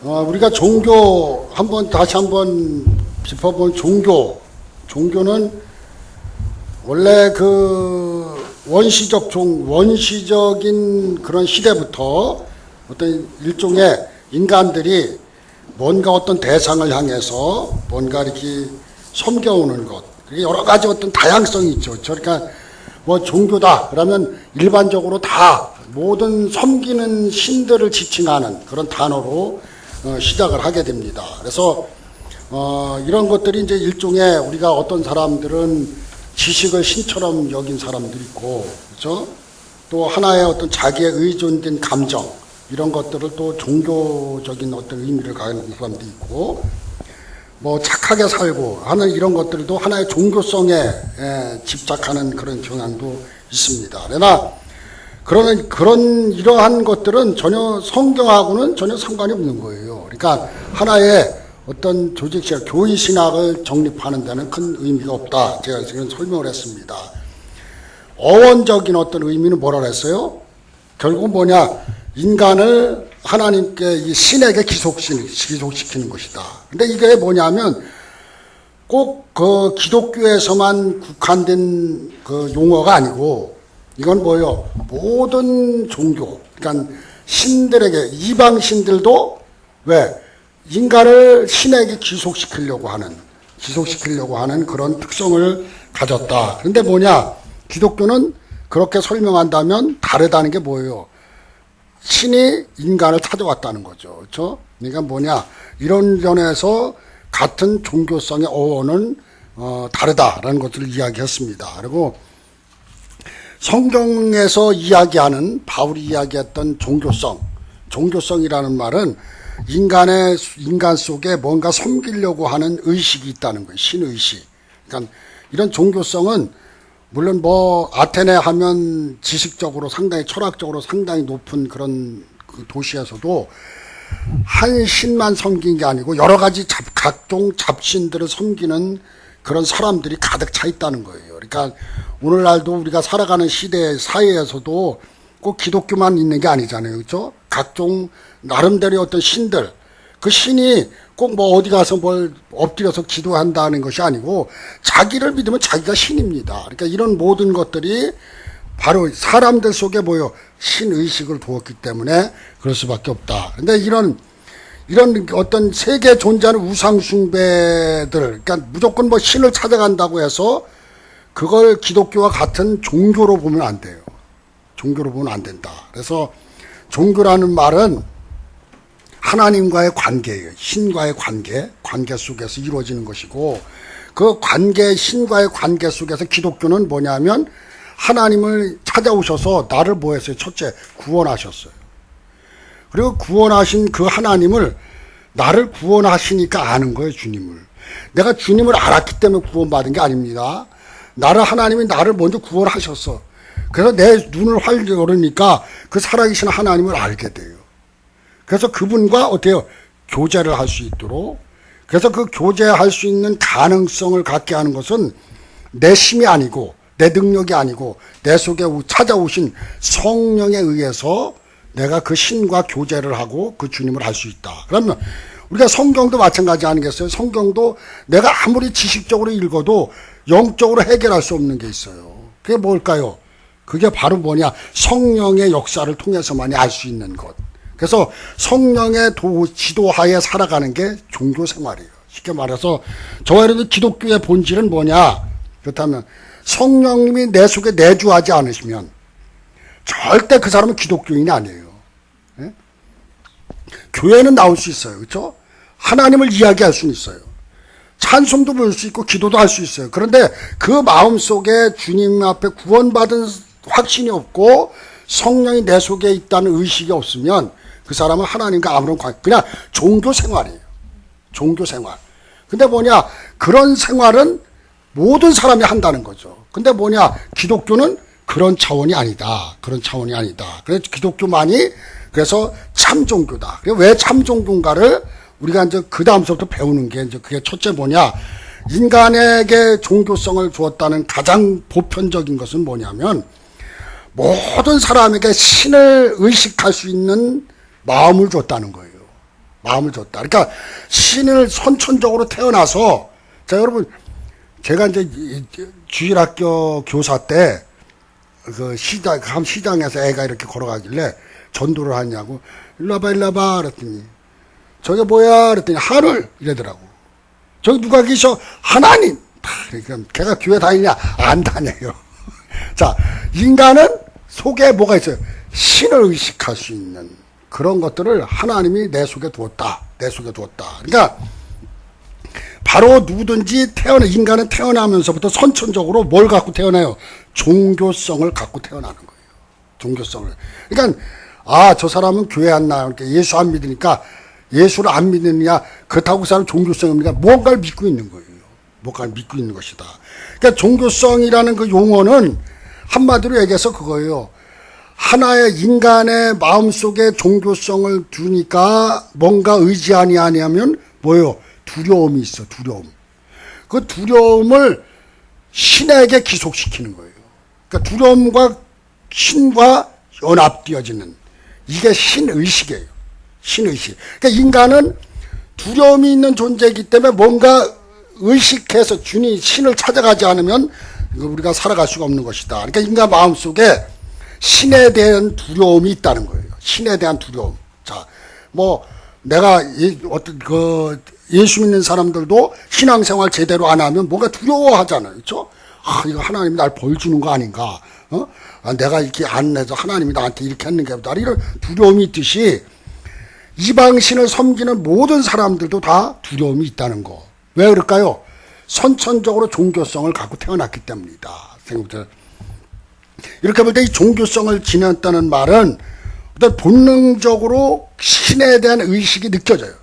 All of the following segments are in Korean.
우리가 종교 다시 한번 짚어본 종교는 원래 그 원시적인 그런 시대부터 어떤 일종의 인간들이 뭔가 어떤 대상을 향해서 뭔가 이렇게 섬겨오는 것, 여러 가지 어떤 다양성이 있죠. 그러니까 뭐 종교다 그러면 일반적으로 다 모든 섬기는 신들을 지칭하는 그런 단어로 시작을 하게 됩니다. 그래서 이런 것들이 이제 일종의 우리가 어떤 사람들은 지식을 신처럼 여긴 사람들이 있고, 그렇죠? 또 하나의 어떤 자기의 의존된 감정 이런 것들을 또 종교적인 어떤 의미를 가지는 사람도 있고, 뭐 착하게 살고 하는 이런 것들도 하나의 종교성에 집착하는 그런 경향도 있습니다. 그러나 이러한 것들은 전혀 성경하고는 전혀 상관이 없는 거예요. 그러니까 하나의 어떤 조직신학, 교리신학을 정립하는 데는 큰 의미가 없다. 제가 지금 설명을 했습니다. 어원적인 어떤 의미는 뭐라 그랬어요? 결국 뭐냐? 인간을 하나님께, 이 신에게 기속시키는 것이다. 근데 이게 뭐냐면 꼭 그 기독교에서만 국한된 그 용어가 아니고 이건 뭐예요? 모든 종교, 그러니까 신들에게, 이방 신들도 왜? 인간을 신에게 기속시키려고 하는 그런 특성을 가졌다. 그런데 뭐냐? 기독교는 그렇게 설명한다면 다르다는 게 뭐예요? 신이 인간을 찾아왔다는 거죠. 그렇죠? 그러니까 뭐냐? 이런 면에서 같은 종교성의 어원은 다르다라는 것들을 이야기했습니다. 그리고 성경에서 이야기하는, 바울이 이야기했던 종교성이라는 말은 인간 속에 뭔가 섬기려고 하는 의식이 있다는 거예요. 신의식. 그러니까 이런 종교성은 물론 뭐 아테네 하면 지식적으로 상당히 철학적으로 상당히 높은 그런 그 도시에서도 한 신만 섬긴 게 아니고 여러 가지 각종 잡신들을 섬기는 그런 사람들이 가득 차 있다는 거예요. 그러니까 오늘날도 우리가 살아가는 시대 사회에서도 꼭 기독교만 있는 게 아니잖아요. 그렇죠? 각종 나름대로의 어떤 신들, 그 신이 꼭 뭐 어디 가서 뭘 엎드려서 기도한다는 것이 아니고 자기를 믿으면 자기가 신입니다. 그러니까 이런 모든 것들이 바로 사람들 속에 모여 신의식을 두었기 때문에 그럴 수밖에 없다. 근데 이런 어떤 세계에 존재하는 우상숭배들, 그러니까 무조건 뭐 신을 찾아간다고 해서 그걸 기독교와 같은 종교로 보면 안 돼요. 종교로 보면 안 된다. 그래서 종교라는 말은 하나님과의 관계예요. 신과의 관계 속에서 이루어지는 것이고, 그 신과의 관계 속에서 기독교는 뭐냐면 하나님을 찾아오셔서 나를 뭐 했어요? 첫째, 구원하셨어요. 그리고 구원하신 그 하나님을 나를 구원하시니까 아는 거예요, 주님을. 내가 주님을 알았기 때문에 구원받은 게 아닙니다. 하나님이 나를 먼저 구원하셨어. 그래서 내 눈을 활 열으니까 그 살아계신 하나님을 알게 돼요. 그래서 그분과 어때요? 교제를 할 수 있도록. 그래서 그 교제할 수 있는 가능성을 갖게 하는 것은 내 힘이 아니고 내 능력이 아니고 내 속에 찾아오신 성령에 의해서 내가 그 신과 교제를 하고 그 주님을 알 수 있다. 그러면 우리가 성경도 마찬가지 아니겠어요? 성경도 내가 아무리 지식적으로 읽어도 영적으로 해결할 수 없는 게 있어요. 그게 뭘까요? 그게 바로 뭐냐? 성령의 역사를 통해서만이 알 수 있는 것. 그래서 성령의 지도하에 살아가는 게 종교 생활이에요. 쉽게 말해서 저와 여러분 기독교의 본질은 뭐냐? 그렇다면 성령님이 내 속에 내주하지 않으시면 절대 그 사람은 기독교인이 아니에요. 네? 교회는 나올 수 있어요. 그렇죠? 하나님을 이야기할 수는 있어요. 찬송도 부를 수 있고 기도도 할 수 있어요. 그런데 그 마음속에 주님 앞에 구원받은 확신이 없고 성령이 내 속에 있다는 의식이 없으면 그 사람은 하나님과 아무런 그냥 종교 생활이에요. 종교 생활. 근데 뭐냐? 그런 생활은 모든 사람이 한다는 거죠. 근데 뭐냐? 기독교는 그런 차원이 아니다. 그래서 기독교만이 그래서 참 종교다. 왜 참 종교인가를 우리가 이제 그 다음서부터 배우는 게 이제 그게 첫째 뭐냐? 인간에게 종교성을 주었다는 가장 보편적인 것은 뭐냐면 모든 사람에게 신을 의식할 수 있는 마음을 줬다는 거예요. 마음을 줬다. 그러니까 신을 선천적으로 태어나서, 자, 여러분, 제가 이제 주일학교 교사 때, 시장에서 애가 이렇게 걸어가길래 전도를 하냐고, 일로 와봐, 그랬더니, 저게 뭐야? 그랬더니, 하늘! 이러더라고. 저기 누가 계셔? 하나님! 그러니까 걔가 교회 다니냐? 안 다녀요. 자, 인간은 속에 뭐가 있어요? 신을 의식할 수 있는 그런 것들을 하나님이 내 속에 두었다. 그러니까 바로 누구든지 인간은 태어나면서부터 선천적으로 뭘 갖고 태어나요? 종교성을 갖고 태어나는 거예요. 종교성을. 그러니까 저 사람은 교회 안 나요. 그러니까 예수 안 믿으니까 예수를 안 믿느냐, 그렇다고 그 사람 종교성입니까? 뭔가를 믿고 있는 거예요. 뭔가를 믿고 있는 것이다. 그러니까 종교성이라는 그 용어는 한마디로 얘기해서 그거예요. 하나의 인간의 마음속에 종교성을 두니까 뭔가 의지 아니하면 뭐예요? 두려움이 있어, 두려움. 그 두려움을 신에게 기속시키는 거예요. 그러니까 두려움과 신과 연합되어지는, 이게 신의식이에요. 신의식. 그러니까 인간은 두려움이 있는 존재이기 때문에 뭔가 의식해서 신을 찾아가지 않으면 우리가 살아갈 수가 없는 것이다. 그러니까 인간 마음속에 신에 대한 두려움이 있다는 거예요. 신에 대한 두려움. 자, 내가 예수 믿는 사람들도 신앙생활 제대로 안 하면 뭔가 두려워하잖아요. 그렇죠? 이거 하나님이 날 벌 주는 거 아닌가? 내가 이렇게 안 해서 하나님이 나한테 이렇게 했는가 보다. 이런 두려움이 있듯이 이방신을 섬기는 모든 사람들도 다 두려움이 있다는 거. 왜 그럴까요? 선천적으로 종교성을 갖고 태어났기 때문이다. 이렇게 볼 때 이 종교성을 지녔다는 말은 어떤 본능적으로 신에 대한 의식이 느껴져요.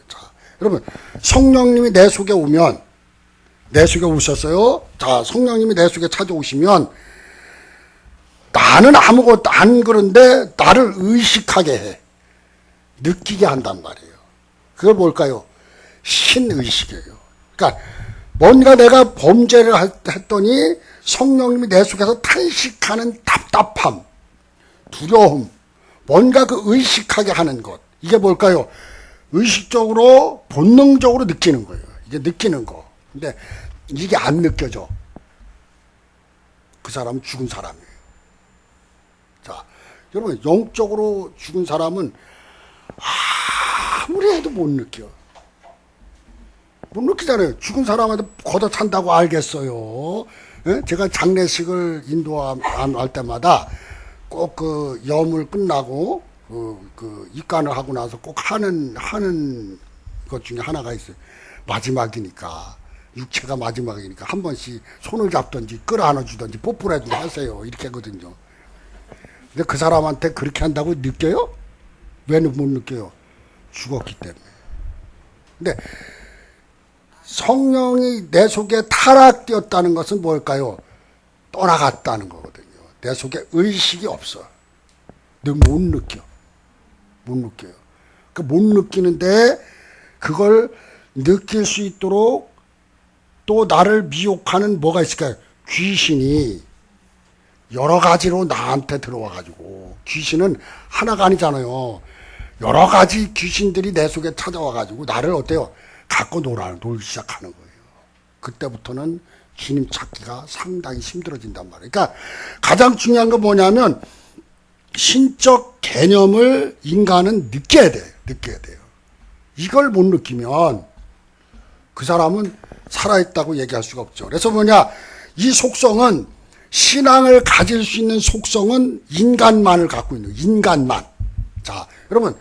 자, 여러분, 성령님이 내 속에 오면, 내 속에 오셨어요. 자, 성령님이 내 속에 찾아오시면 나는 아무것도 안 그런데 나를 의식하게 해. 느끼게 한단 말이에요. 그걸 뭘까요? 신의식이에요. 그러니까 뭔가 내가 범죄를 했더니 성령님이 내 속에서 탄식하는 답답함, 두려움, 뭔가 그 의식하게 하는 것. 이게 뭘까요? 의식적으로, 본능적으로 느끼는 거예요. 이게 느끼는 거. 근데 이게 안 느껴져. 그 사람은 죽은 사람이에요. 자, 여러분, 영적으로 죽은 사람은 아무리 해도 못 느껴. 못 느끼잖아요. 죽은 사람한테 걷어 찬다고 알겠어요. 예? 제가 장례식을 인도할 때마다 꼭 그 염을 끝나고 입관을 하고 나서 꼭 하는 것 중에 하나가 있어요. 마지막이니까, 육체가 마지막이니까 한 번씩 손을 잡든지 끌어안아 주든지 뽀뽀를 해주고 하세요. 이렇게 하거든요. 근데 그 사람한테 그렇게 한다고 느껴요? 왜 못 느껴요? 죽었기 때문에. 근데 성령이 내 속에 타락되었다는 것은 뭘까요? 떠나갔다는 거거든요. 내 속에 의식이 없어. 근데 못 느껴요. 못 느끼는데 그걸 느낄 수 있도록 또 나를 미혹하는 뭐가 있을까요? 귀신이 여러 가지로 나한테 들어와가지고, 귀신은 하나가 아니잖아요. 여러 가지 귀신들이 내 속에 찾아와가지고 나를 어때요? 갖고 놀기 시작하는 거예요. 그때부터는 주님 찾기가 상당히 힘들어진단 말이에요. 그러니까 가장 중요한 건 뭐냐면 신적 개념을 인간은 느껴야 돼요. 이걸 못 느끼면 그 사람은 살아있다고 얘기할 수가 없죠. 그래서 이 속성은, 신앙을 가질 수 있는 속성은 인간만을 갖고 있는 거예요. 인간만. 자, 여러분,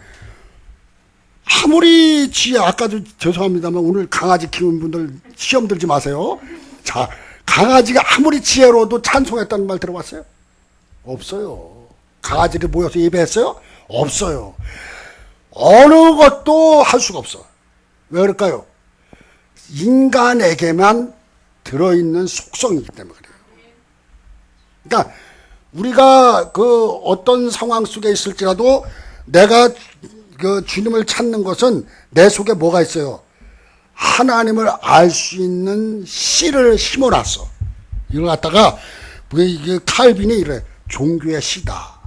아무리 아까도 죄송합니다만 오늘 강아지 키우는 분들 시험 들지 마세요. 자, 강아지가 아무리 지혜로워도 찬송했다는 말 들어봤어요? 없어요. 강아지를 모여서 예배했어요? 없어요. 어느 것도 할 수가 없어. 왜 그럴까요? 인간에게만 들어있는 속성이기 때문에 그래요. 그러니까 우리가 어떤 상황 속에 있을지라도 내가 주님을 찾는 것은 내 속에 뭐가 있어요? 하나님을 알 수 있는 씨를 심어놨어. 이걸 갖다가 이게 칼빈이 이래, 종교의 씨다.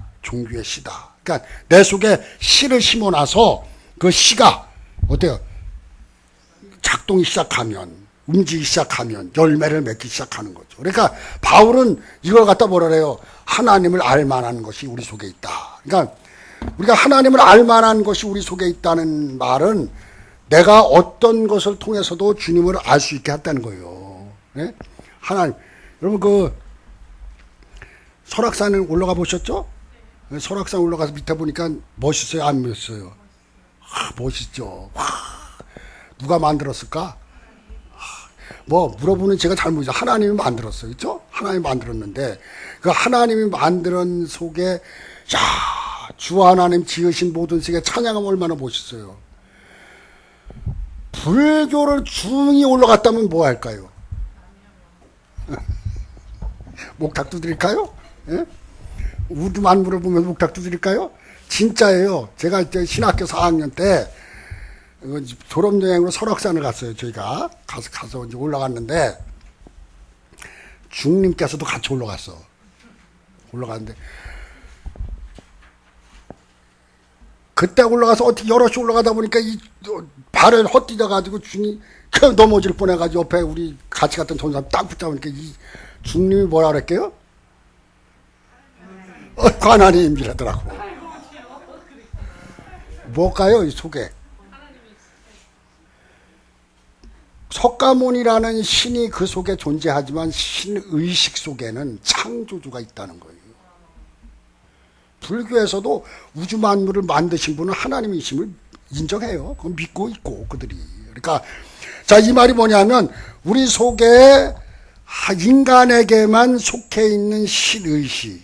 그러니까 내 속에 씨를 심어놔서 그 씨가 어때요? 작동이 시작하면, 움직이기 시작하면 열매를 맺기 시작하는 거죠. 그러니까 바울은 이걸 갖다 뭐라 그래요? 하나님을 알만한 것이 우리 속에 있다. 그러니까 우리가 하나님을 알만한 것이 우리 속에 있다는 말은 내가 어떤 것을 통해서도 주님을 알 수 있게 했다는 거예요. 네? 하나님, 여러분 그 설악산에 올라가 보셨죠? 설악산 올라가서 밑에 보니까 멋있어요? 안 멋있어요? 멋있죠. 와, 누가 만들었을까? 뭐 물어보는 제가 잘못이죠. 하나님이 만들었어요. 그렇죠? 하나님이 만들었는데 그 하나님이 만드는 속에 야, 주 하나님 지으신 모든 세계 찬양하면 얼마나 멋있어요. 불교를 중이 올라갔다면 뭐 할까요? 목탁 두드릴까요? 예? 우두만 물어보면 목탁 두드릴까요? 진짜예요. 제가 이제 신학교 4학년 때 졸업여행으로 설악산을 갔어요. 저희가 가서 이제 올라갔는데 주님께서도 같이 올라갔는데 그때 올라가서 어떻게 여럿이 올라가다 보니까 이 발을 헛디뎌 가지고 주님 넘어질 뻔해가지고 옆에 우리 같이 갔던 전사람 딱 붙잡으니까 이 주님이 뭐라 그랬게요? 하나님이라더라고. 뭘까요? 이 속에 석가모니라는 신이 그 속에 존재하지만 신의식 속에는 창조주가 있다는 거예요. 불교에서도 우주 만물을 만드신 분은 하나님이심을 인정해요. 그건 믿고 있고 그들이. 그러니까 자, 이 말이 뭐냐면 우리 속에 인간에게만 속해 있는 신의식,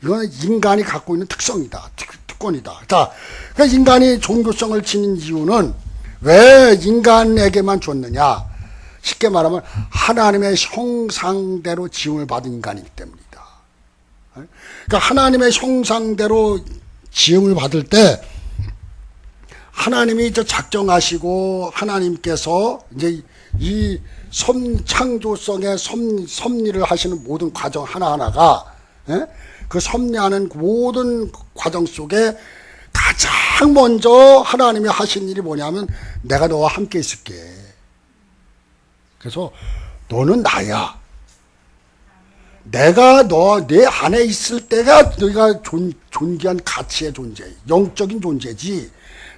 이거는 인간이 갖고 있는 특성이다. 특권이다. 자, 그러니까 인간이 종교성을 지닌 이유는 왜 인간에게만 줬느냐? 쉽게 말하면 하나님의 형상대로 지음을 받은 인간이기 때문이다. 그러니까 하나님의 형상대로 지음을 받을 때 하나님이 이제 작정하시고 하나님께서 이제 이 창조성의 섭리를 하시는 모든 과정 하나하나가 그 섭리하는 모든 과정 속에 가장 먼저 하나님이 하신 일이 뭐냐면 내가 너와 함께 있을게. 그래서 너는 나야. 내가 내 안에 있을 때가 너희가 존귀한 가치의 존재, 영적인 존재지.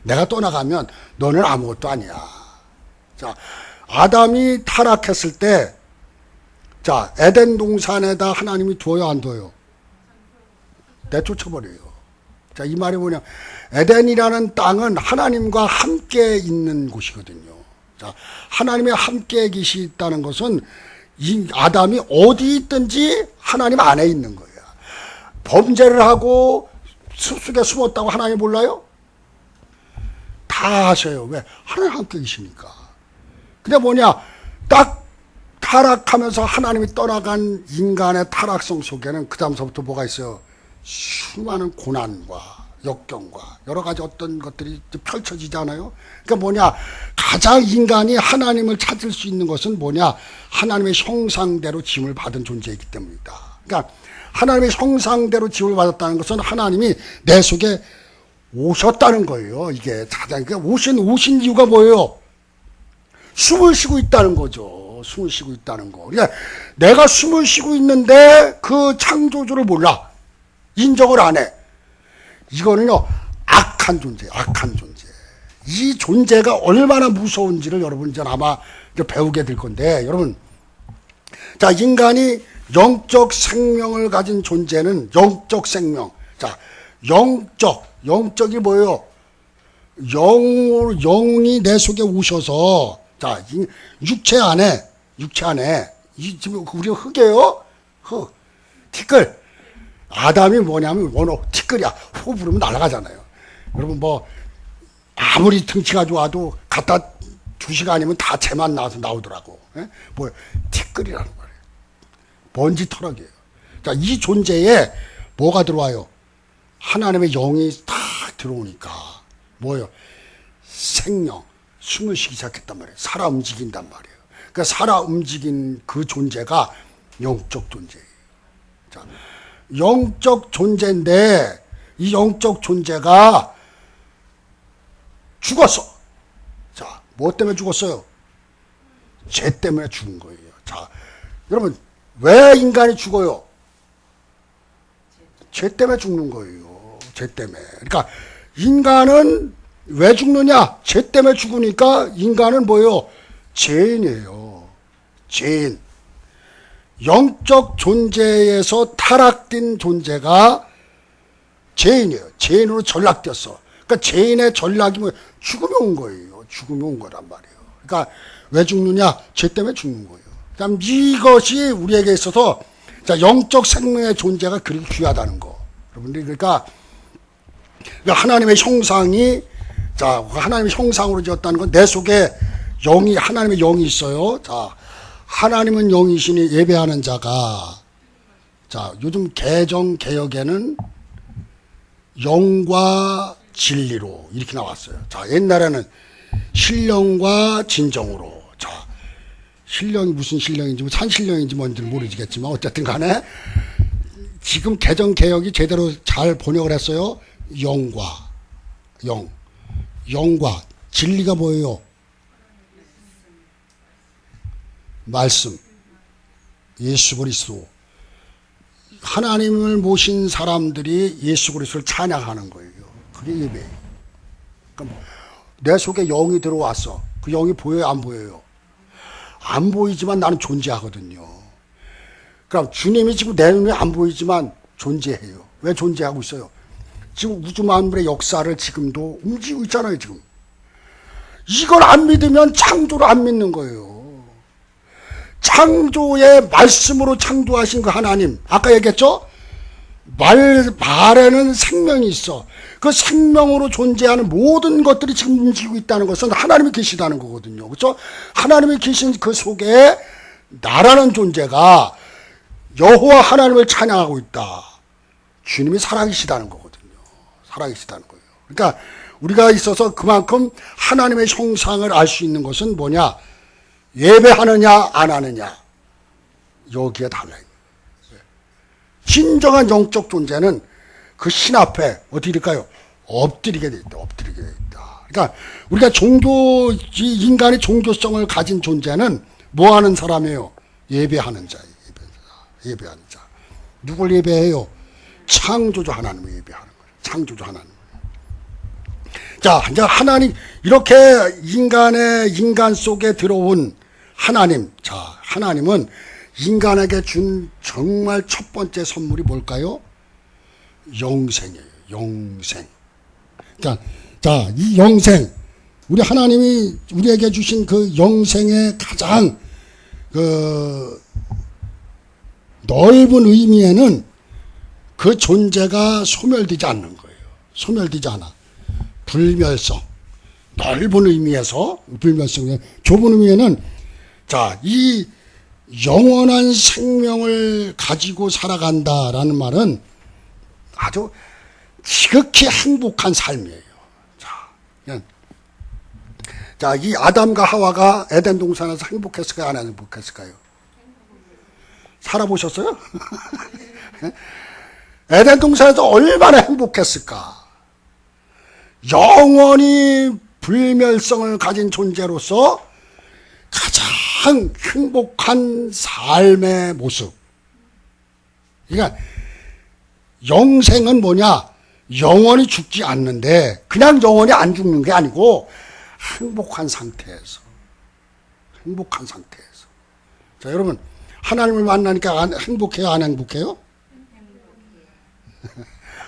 내가 떠나가면 너는 아무것도 아니야. 자, 아담이 타락했을 때, 자, 에덴 동산에다 하나님이 둬요, 안 둬요? 내쫓아버려요. 자, 이 말이 뭐냐? 에덴이라는 땅은 하나님과 함께 있는 곳이거든요. 자, 하나님이 함께 계시다는 것은 이 아담이 어디 있든지 하나님 안에 있는 거야. 범죄를 하고 숲속에 숨었다고 하나님 몰라요? 다 아셔요. 왜? 하나님 함께 계시니까. 근데 뭐냐? 딱 타락하면서 하나님이 떠나간 인간의 타락성 속에는 그 다음서부터 뭐가 있어요? 수많은 고난과 역경과 여러 가지 어떤 것들이 펼쳐지잖아요. 그러니까 뭐냐? 가장 인간이 하나님을 찾을 수 있는 것은 뭐냐? 하나님의 형상대로 지음을 받은 존재이기 때문이다. 그러니까 하나님의 형상대로 지음을 받았다는 것은 하나님이 내 속에 오셨다는 거예요. 이게 가장, 그러니까 오신 이유가 뭐예요? 숨을 쉬고 있다는 거죠. 숨을 쉬고 있다는 거. 그러니까 내가 숨을 쉬고 있는데 그 창조주를 몰라. 인정을 안 해. 이거는요, 악한 존재. 이 존재가 얼마나 무서운지를 여러분 이제 아마 이제 배우게 될 건데, 여러분. 자, 인간이 영적 생명을 가진 존재는 영적 생명. 자, 영적이 뭐예요? 영이 내 속에 오셔서, 자, 육체 안에, 이 지금 우리가 흙이에요? 흙. 티끌. 아담이 뭐냐면 티끌이야. 호 부르면 날아가잖아요. 여러분 뭐 아무리 등치가 좋아도 갖다 2시간이면 다 재만 나오더라고. 뭐 티끌이라는 거예요. 먼지 터럭이에요. 자, 이 존재에 뭐가 들어와요? 하나님의 영이 딱 들어오니까 뭐예요? 생명, 숨을 쉬기 시작했단 말이에요. 살아 움직인단 말이에요. 그러니까 살아 움직인 그 존재가 영적 존재예요. 자, 영적 존재인데 이 영적 존재가 죽었어. 자, 뭐 때문에 죽었어요? 죄 때문에 죽은 거예요. 자, 여러분, 왜 인간이 죽어요? 죄 때문에 죽는 거예요. 죄 때문에. 그러니까 인간은 왜 죽느냐? 죄 때문에 죽으니까 인간은 뭐예요? 죄인이에요. 죄인. 영적 존재에서 타락된 존재가 죄인이에요. 죄인으로 전락되었어. 그러니까 죄인의 전락이 뭐 죽음이 온 거예요. 죽음이 온 거란 말이에요. 그러니까 왜 죽느냐? 죄 때문에 죽는 거예요. 그다음 이것이 우리에게 있어서 자, 영적 생명의 존재가 그리 귀하다는 거. 여러분들이 그러니까 하나님의 형상이 자, 하나님의 형상으로 지었다는 건 내 속에 영이 하나님의 영이 있어요. 자, 하나님은 영이시니 예배하는 자가 자, 요즘 개정 개혁에는 영과 진리로 이렇게 나왔어요. 자, 옛날에는 신령과 진정으로. 자, 신령이 무슨 신령인지 산신령인지 뭔지 모르겠지만 어쨌든 간에 지금 개정 개혁이 제대로 잘 번역을 했어요. 영과 영과 진리가 뭐예요? 말씀, 예수 그리스도. 하나님을 모신 사람들이 예수 그리스도를 찬양하는 거예요. 그게 예배예요. 그러니까 내 속에 영이 들어왔어. 그 영이 보여요, 안 보여요? 안 보이지만 나는 존재하거든요. 그럼 주님이 지금 내 눈에 안 보이지만 존재해요. 왜 존재하고 있어요? 지금 우주 만물의 역사를 지금도 움직이고 있잖아요, 지금. 이걸 안 믿으면 창조를 안 믿는 거예요. 창조의 말씀으로 창조하신 그 하나님. 아까 얘기했죠? 말에는 생명이 있어. 그 생명으로 존재하는 모든 것들이 지금 움직이고 있다는 것은 하나님이 계시다는 거거든요. 그렇죠? 하나님이 계신 그 속에 나라는 존재가 여호와 하나님을 찬양하고 있다. 주님이 살아계시다는 거거든요. 살아계시다는 거예요. 그러니까 우리가 있어서 그만큼 하나님의 형상을 알 수 있는 것은 뭐냐? 예배하느냐 안 하느냐 여기에 달라요. 진정한 영적 존재는 그 신 앞에 어떻게 될까요? 엎드리게 돼 있다. 엎드리게 돼 있다. 그러니까 우리가 인간의 종교성을 가진 존재는 뭐 하는 사람이에요? 예배하는 자예요. 예배하는 자. 누굴 예배해요? 창조주 하나님을 예배하는 거예요. 창조주 하나님. 자, 이제 하나님 이렇게 인간 속에 들어온 하나님. 자, 하나님은 인간에게 준 정말 첫 번째 선물이 뭘까요? 영생이에요. 영생. 자, 이 영생. 우리 하나님이 우리에게 주신 그 영생의 가장 그 넓은 의미에는 그 존재가 소멸되지 않는 거예요. 소멸되지 않아. 불멸성. 넓은 의미에서 불멸성. 좁은 의미에는 자, 이 영원한 생명을 가지고 살아간다라는 말은 아주 지극히 행복한 삶이에요. 자, 이 아담과 하와가 에덴 동산에서 행복했을까요? 안 행복했을까요? 살아보셨어요? 에덴 동산에서 얼마나 행복했을까? 영원히 불멸성을 가진 존재로서 가장 행복한 삶의 모습. 그러니까 영생은 뭐냐? 영원히 죽지 않는데 그냥 영원히 안 죽는 게 아니고 행복한 상태에서. 자, 여러분 하나님을 만나니까 행복해요? 안 행복해요?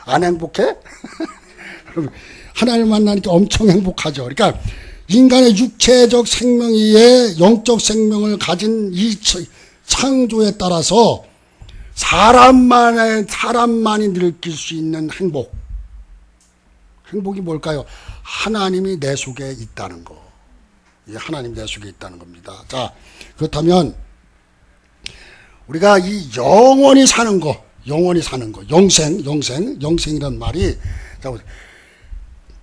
안 행복해? 하나님을 만나니까 엄청 행복하죠. 그러니까 인간의 육체적 생명 위에 영적 생명을 가진 이 창조에 따라서 사람만이 느낄 수 있는 행복. 행복이 뭘까요? 하나님이 내 속에 있다는 거. 하나님이 내 속에 있다는 겁니다. 자, 그렇다면 우리가 이 영원히 사는 거, 영생이란 말이 자,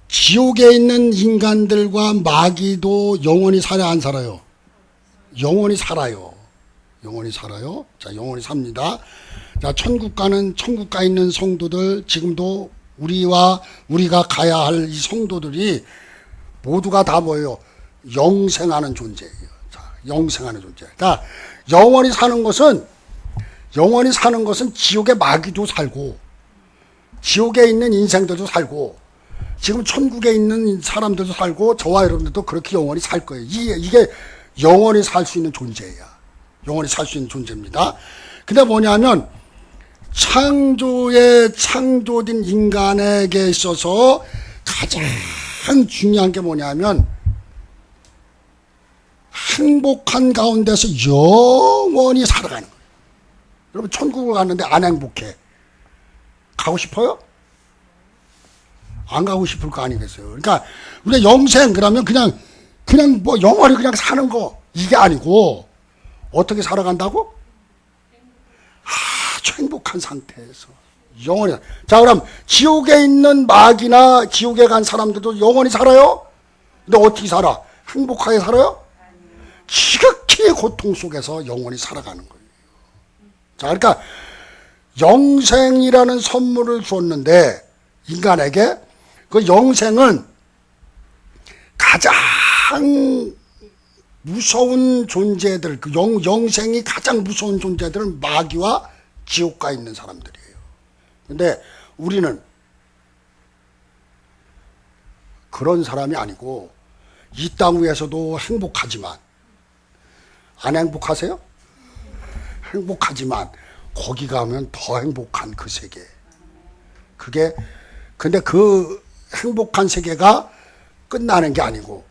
지옥에 있는 인간들과 마귀도 영원히 살아 안 살아요? 영원히 살아요. 자, 영원히 삽니다. 자, 천국 가에 있는 성도들, 지금도 우리가 가야 할 이 성도들이 모두가 다 뭐예요? 영생하는 존재예요. 자, 영생하는 존재. 그러니까 영원히 사는 것은 지옥의 마귀도 살고 지옥에 있는 인생들도 살고 지금 천국에 있는 사람들도 살고 저와 여러분들도 그렇게 영원히 살 거예요. 이게 영원히 살 수 있는 존재야. 영원히 살 수 있는 존재입니다. 근데 뭐냐면 창조된 인간에게 있어서 가장 중요한 게 뭐냐면 행복한 가운데서 영원히 살아가는 거예요. 여러분 천국을 갔는데 안 행복해. 가고 싶어요? 안 가고 싶을 거 아니겠어요. 그러니까 우리가 영생 그러면 그냥 뭐 영원히 그냥 사는 거 이게 아니고 어떻게 살아간다고? 아주 행복한 상태에서 영원히. 자, 그럼 지옥에 있는 마귀나 지옥에 간 사람들도 영원히 살아요? 근데 어떻게 살아? 행복하게 살아요? 지극히 고통 속에서 영원히 살아가는 거예요. 자, 그러니까 영생이라는 선물을 주었는데 인간에게 그 영생은 가장 무서운 존재들, 그 영생이 가장 무서운 존재들은 마귀와 지옥가 있는 사람들이에요. 근데 우리는 그런 사람이 아니고 이 땅 위에서도 행복하지만 안 행복하세요? 행복하지만 거기 가면 더 행복한 그 세계. 근데 그 행복한 세계가 끝나는 게 아니고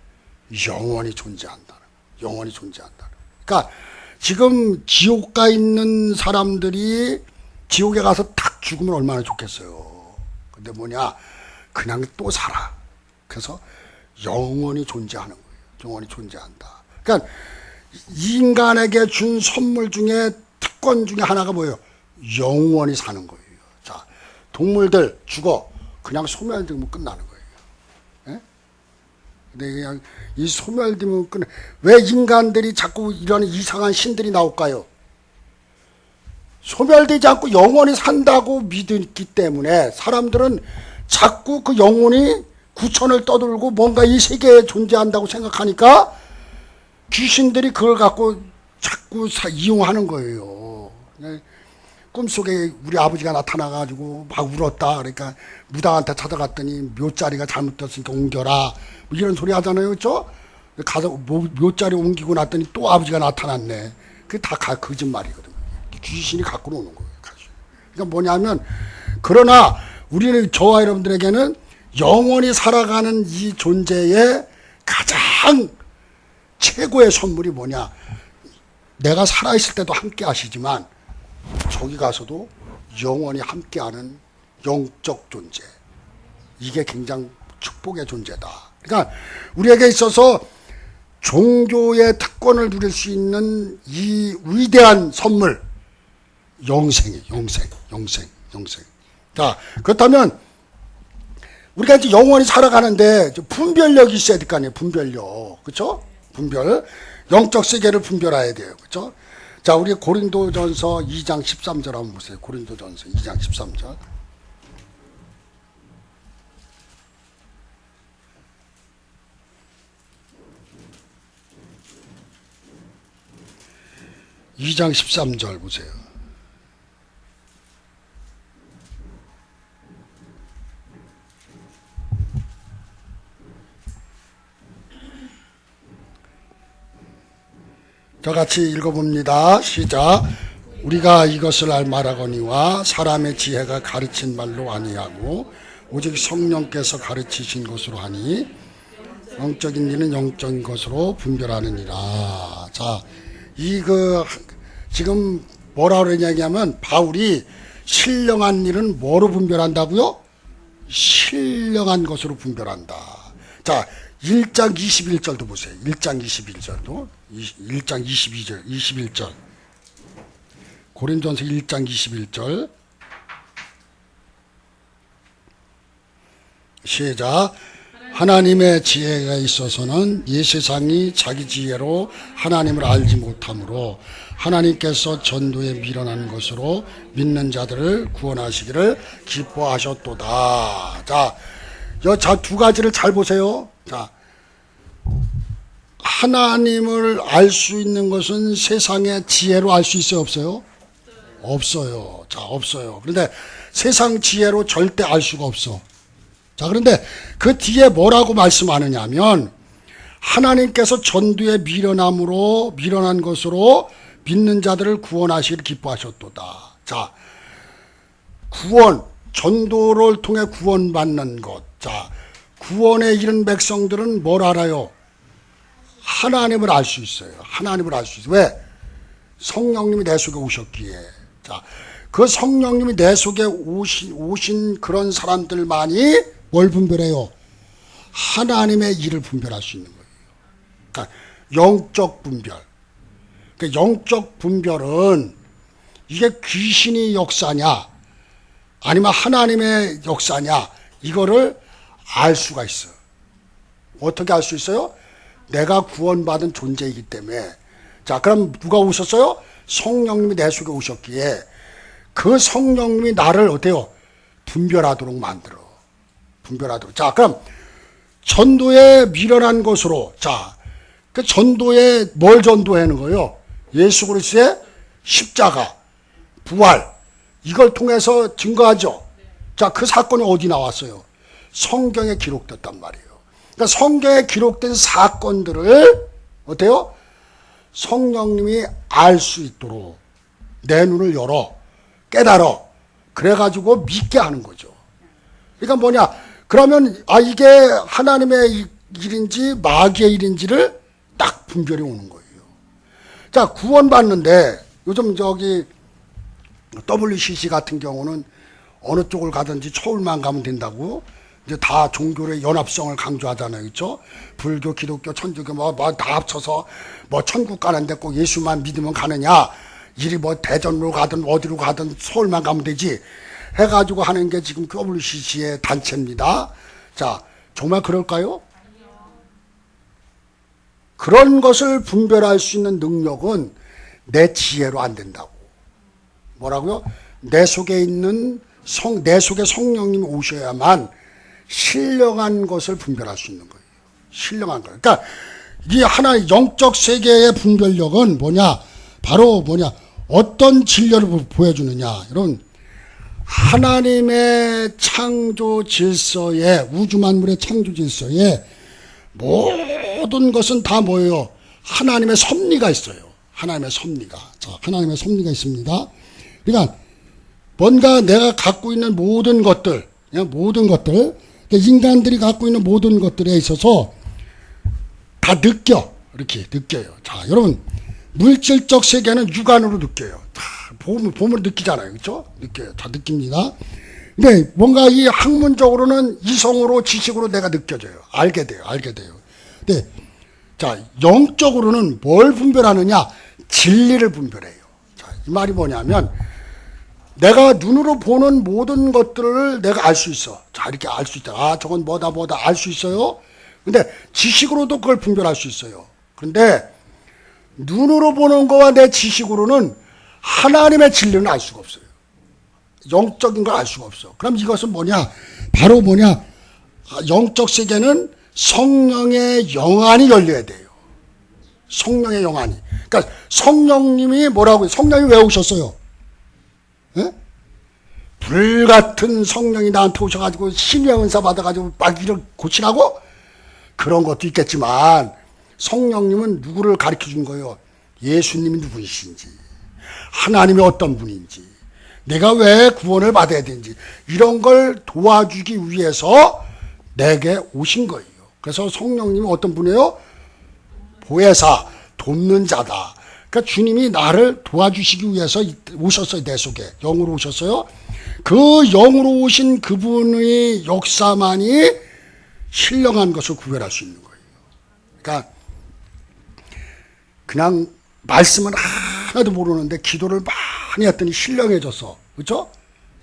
영원히 존재한다는 거예요. 영원히 존재한다는 거예요. 그러니까 지금 지옥가 있는 사람들이 지옥에 가서 딱 죽으면 얼마나 좋겠어요. 근데 뭐냐, 그냥 또 살아. 그래서 영원히 존재하는 거예요. 영원히 존재한다. 그러니까 인간에게 준 선물 중에 특권 중에 하나가 뭐예요? 영원히 사는 거예요. 자, 동물들 죽어 그냥 소멸되면 끝나는 거예요. 예? 근데 그냥 이 소멸되면 끝나. 왜 인간들이 자꾸 이런 이상한 신들이 나올까요? 소멸되지 않고 영원히 산다고 믿기 때문에 사람들은 자꾸 그 영혼이 구천을 떠돌고 뭔가 이 세계에 존재한다고 생각하니까 귀신들이 그걸 갖고 자꾸 이용하는 거예요. 꿈속에 우리 아버지가 나타나가지고 막 울었다. 그러니까 무당한테 찾아갔더니 묘자리가 잘못됐으니까 옮겨라. 뭐 이런 소리 하잖아요. 그렇죠? 가서 묘자리 옮기고 났더니 또 아버지가 나타났네. 그게 다 거짓말이거든요. 귀신이 갖고 오는 거예요. 그러니까 뭐냐면, 그러나 우리는, 저와 여러분들에게는 영원히 살아가는 이 존재의 가장 최고의 선물이 뭐냐? 내가 살아있을 때도 함께 하시지만 저기 가서도 영원히 함께하는 영적 존재. 이게 굉장히 축복의 존재다. 그러니까 우리에게 있어서 종교의 특권을 누릴 수 있는 이 위대한 선물, 영생이에요. 영생. 자, 그렇다면 우리가 이제 영원히 살아가는데 분별력이 있어야 될 거 아니에요. 분별력. 그렇죠? 분별. 영적 세계를 분별해야 돼요. 그렇죠? 자, 우리 고린도전서 2장 13절 한번 보세요. 고린도전서 2장 13절. (2장 13절) 보세요. 자, 같이 읽어봅니다. 시작. 우리가 이것을 말하거니와 사람의 지혜가 가르친 말로 아니하고 오직 성령께서 가르치신 것으로 하니 영적인 일은 영적인 것으로 분별하느니라. 자, 지금 뭐라 그러냐면 바울이 신령한 일은 뭐로 분별한다고요? 신령한 것으로 분별한다. 자, 1장 21절도 보세요. 1장 21절도. 1장 22절, 21절. 고린도전서 1장 21절. 시작. 하나님의 지혜가 있어서는 이 세상이 자기 지혜로 하나님을 알지 못하므로 하나님께서 전도에 미련한 것으로 믿는 자들을 구원하시기를 기뻐하셨도다. 자, 두 가지를 잘 보세요. 자, 하나님을 알 수 있는 것은 세상의 지혜로 알 수 있어요, 없어요? 없어요. 자, 없어요. 그런데 세상 지혜로 절대 알 수가 없어. 자, 그런데 그 뒤에 뭐라고 말씀하느냐면 하나님께서 전두에 미련한 것으로 믿는 자들을 구원하시기를 기뻐하셨도다. 자, 구원, 전도를 통해 구원받는 것. 자, 구원에 이른 백성들은 뭘 알아요? 하나님을 알 수 있어요. 하나님을 알 수 있어요. 왜? 성령님이 내 속에 오셨기에. 자, 그 성령님이 내 속에 오신 그런 사람들만이 뭘 분별해요? 하나님의 일을 분별할 수 있는 거예요. 그러니까 영적 분별. 그 영적 분별은 이게 귀신이 역사냐 아니면 하나님의 역사냐 이거를 알 수가 있어요. 어떻게 알 수 있어요? 내가 구원받은 존재이기 때문에. 자, 그럼 누가 오셨어요? 성령님이 내 속에 오셨기에 그 성령님이 나를 어때요? 분별하도록 만들어. 분별하도록. 자, 그럼 전도에 미련한 것으로. 자, 그 전도에 뭘 전도하는 거예요? 예수 그리스도의 십자가, 부활. 이걸 통해서 증거하죠. 자, 그 사건이 어디 나왔어요? 성경에 기록됐단 말이에요. 그러니까 성경에 기록된 사건들을 어때요? 성령님이 알 수 있도록 내 눈을 열어 깨달아 그래가지고 믿게 하는 거죠. 그러니까 뭐냐? 그러면 이게 하나님의 일인지 마귀의 일인지를 딱 분별이 오는 거예요. 자, 구원받는데 요즘 저기 WCC 같은 경우는 어느 쪽을 가든지 서울만 가면 된다고 이제 다 종교의 연합성을 강조하잖아요. 그렇죠? 불교, 기독교, 천주교 뭐 다 합쳐서 뭐 천국 가는데 꼭 예수만 믿으면 가느냐? 이리 뭐 대전으로 가든 어디로 가든 서울만 가면 되지. 해가지고 하는 게 지금 WCC의 단체입니다. 자, 정말 그럴까요? 그런 것을 분별할 수 있는 능력은 내 지혜로 안 된다고. 뭐라고요? 내 속에 있는 내 속에 성령님이 오셔야만 신령한 것을 분별할 수 있는 거예요. 신령한 거. 그러니까 이 하나 영적 세계의 분별력은 뭐냐? 바로 뭐냐? 어떤 진리를 보여주느냐? 이런 하나님의 창조 질서에 우주 만물의 창조 질서에 모든 것은 다 뭐예요? 하나님의 섭리가 있어요. 하나님의 섭리가. 자, 하나님의 섭리가 있습니다. 그러니까 뭔가 내가 갖고 있는 모든 것들, 그냥 모든 것들, 인간들이 갖고 있는 모든 것들에 있어서 다 이렇게 느껴요. 자, 여러분, 물질적 세계는 육안으로 느껴요. 자, 보면 느끼잖아요. 그렇죠? 느껴요. 다 느낍니다. 근데 뭔가 이 학문적으로는 이성으로 지식으로 내가 느껴져요. 알게 돼요. 근데 자, 영적으로는 뭘 분별하느냐? 진리를 분별해요. 자, 이 말이 뭐냐면 내가 눈으로 보는 모든 것들을 내가 알 수 있어. 자, 이렇게 알 수 있다. 아, 저건 뭐다 알 수 있어요. 근데 지식으로도 그걸 분별할 수 있어요. 그런데 눈으로 보는 거와 내 지식으로는 하나님의 진리는 알 수가 없어요. 영적인 걸 알 수가 없어. 그럼 이것은 뭐냐? 바로 뭐냐? 영적 세계는 성령의 영안이 열려야 돼요. 성령의 영안이. 그러니까 성령님이 뭐라고요? 성령이 왜 오셨어요? 예? 불같은 성령이 나한테 오셔가지고 신의 은사 받아가지고 마귀를 고치라고? 그런 것도 있겠지만 성령님은 누구를 가르쳐 준 거예요? 예수님이 누구이신지, 하나님이 어떤 분인지, 내가 왜 구원을 받아야 되는지 이런 걸 도와주기 위해서 내게 오신 거예요. 그래서 성령님이 어떤 분이에요? 보혜사, 돕는 자다. 그러니까 주님이 나를 도와주시기 위해서 오셨어요. 내 속에 영으로 오셨어요. 그 영으로 오신 그분의 역사만이 신령한 것을 구별할 수 있는 거예요. 그러니까 그냥 말씀은 하나도 모르는데 기도를 많이 했더니 신령해졌어. 그렇죠?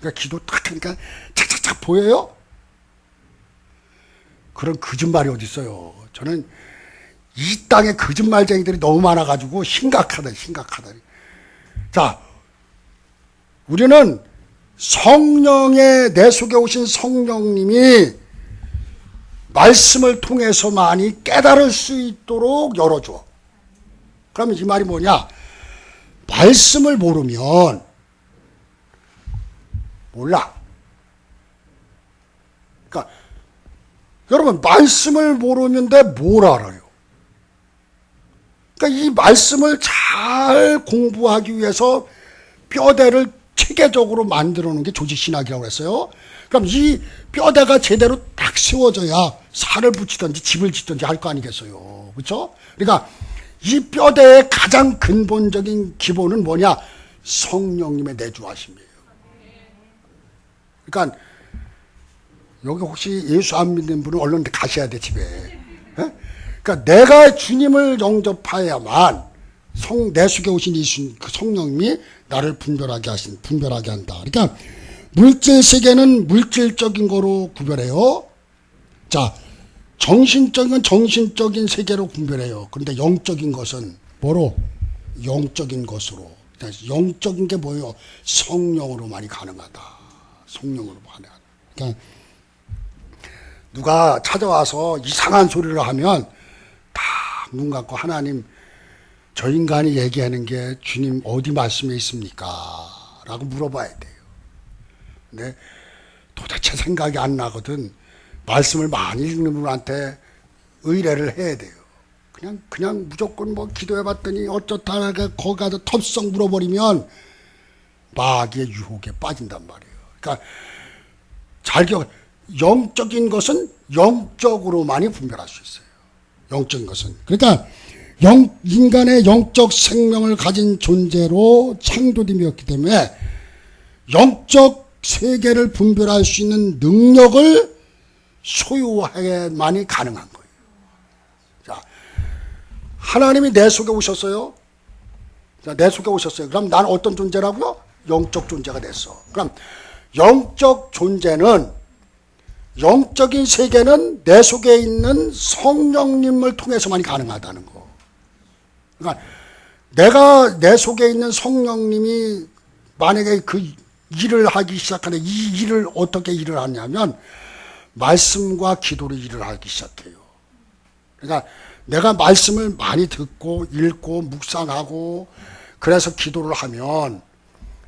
그러니까 기도 딱 하니까 착착착 보여요? 그런 거짓말이 어디 있어요. 저는 이 땅에 거짓말쟁이들이 너무 많아가지고 심각하다. 자, 우리는 내 속에 오신 성령님이 말씀을 통해서만이 깨달을 수 있도록 열어줘. 그러면 이 말이 뭐냐? 말씀을 모르면 몰라. 그러니까 여러분, 말씀을 모르는데 뭘 알아요? 그러니까 이 말씀을 잘 공부하기 위해서 뼈대를 체계적으로 만들어 놓은 게 조직신학이라고 했어요. 그럼 이 뼈대가 제대로 딱 세워져야 살을 붙이든지 집을 짓든지 할 거 아니겠어요. 그렇죠? 그러니까 이 뼈대의 가장 근본적인 기본은 뭐냐? 성령님의 내주하심이에요. 그러니까 여기 혹시 예수 안 믿는 분은 얼른 가셔야 돼, 집에. 에? 그러니까 내가 주님을 영접해야만 내 속에 오신 그 성령님이 나를 분별하게 한다. 그러니까 물질 세계는 물질적인 거로 구별해요. 자, 정신적인 건 정신적인 세계로 분별해요. 그런데 영적인 것은 뭐로? 영적인 것으로. 영적인 게 뭐예요? 성령으로만이 가능하다. 성령으로 가능하다. 그러니까 누가 찾아와서 이상한 소리를 하면 다 눈 감고 하나님, 저 인간이 얘기하는 게 주님 어디 말씀에 있습니까? 라고 물어봐야 돼요. 근데 도대체 생각이 안 나거든. 말씀을 많이 읽는 분한테 의뢰를 해야 돼요. 그냥 무조건 뭐 기도해 봤더니 어쩌다 거기 가서 텁썩 물어버리면 마귀의 유혹에 빠진단 말이에요. 그러니까 잘 기억, 영적인 것은 영적으로만이 분별할 수 있어요. 영적인 것은. 그러니까 인간의 영적 생명을 가진 존재로 창조됨이었기 때문에 영적 세계를 분별할 수 있는 능력을 소유해야만이 가능한 거예요. 자, 하나님이 내 속에 오셨어요. 자, 내 속에 오셨어요. 그럼 난 어떤 존재라고요? 영적 존재가 됐어. 그럼 영적 존재는, 영적인 세계는 내 속에 있는 성령님을 통해서만이 가능하다는 거. 그러니까 내가 내 속에 있는 성령님이 만약에 그 일을 하기 시작하는데, 이 일을 어떻게 일을 하냐면 말씀과 기도로 일을 하기 시작해요. 그러니까 내가 말씀을 많이 듣고 읽고 묵상하고 그래서 기도를 하면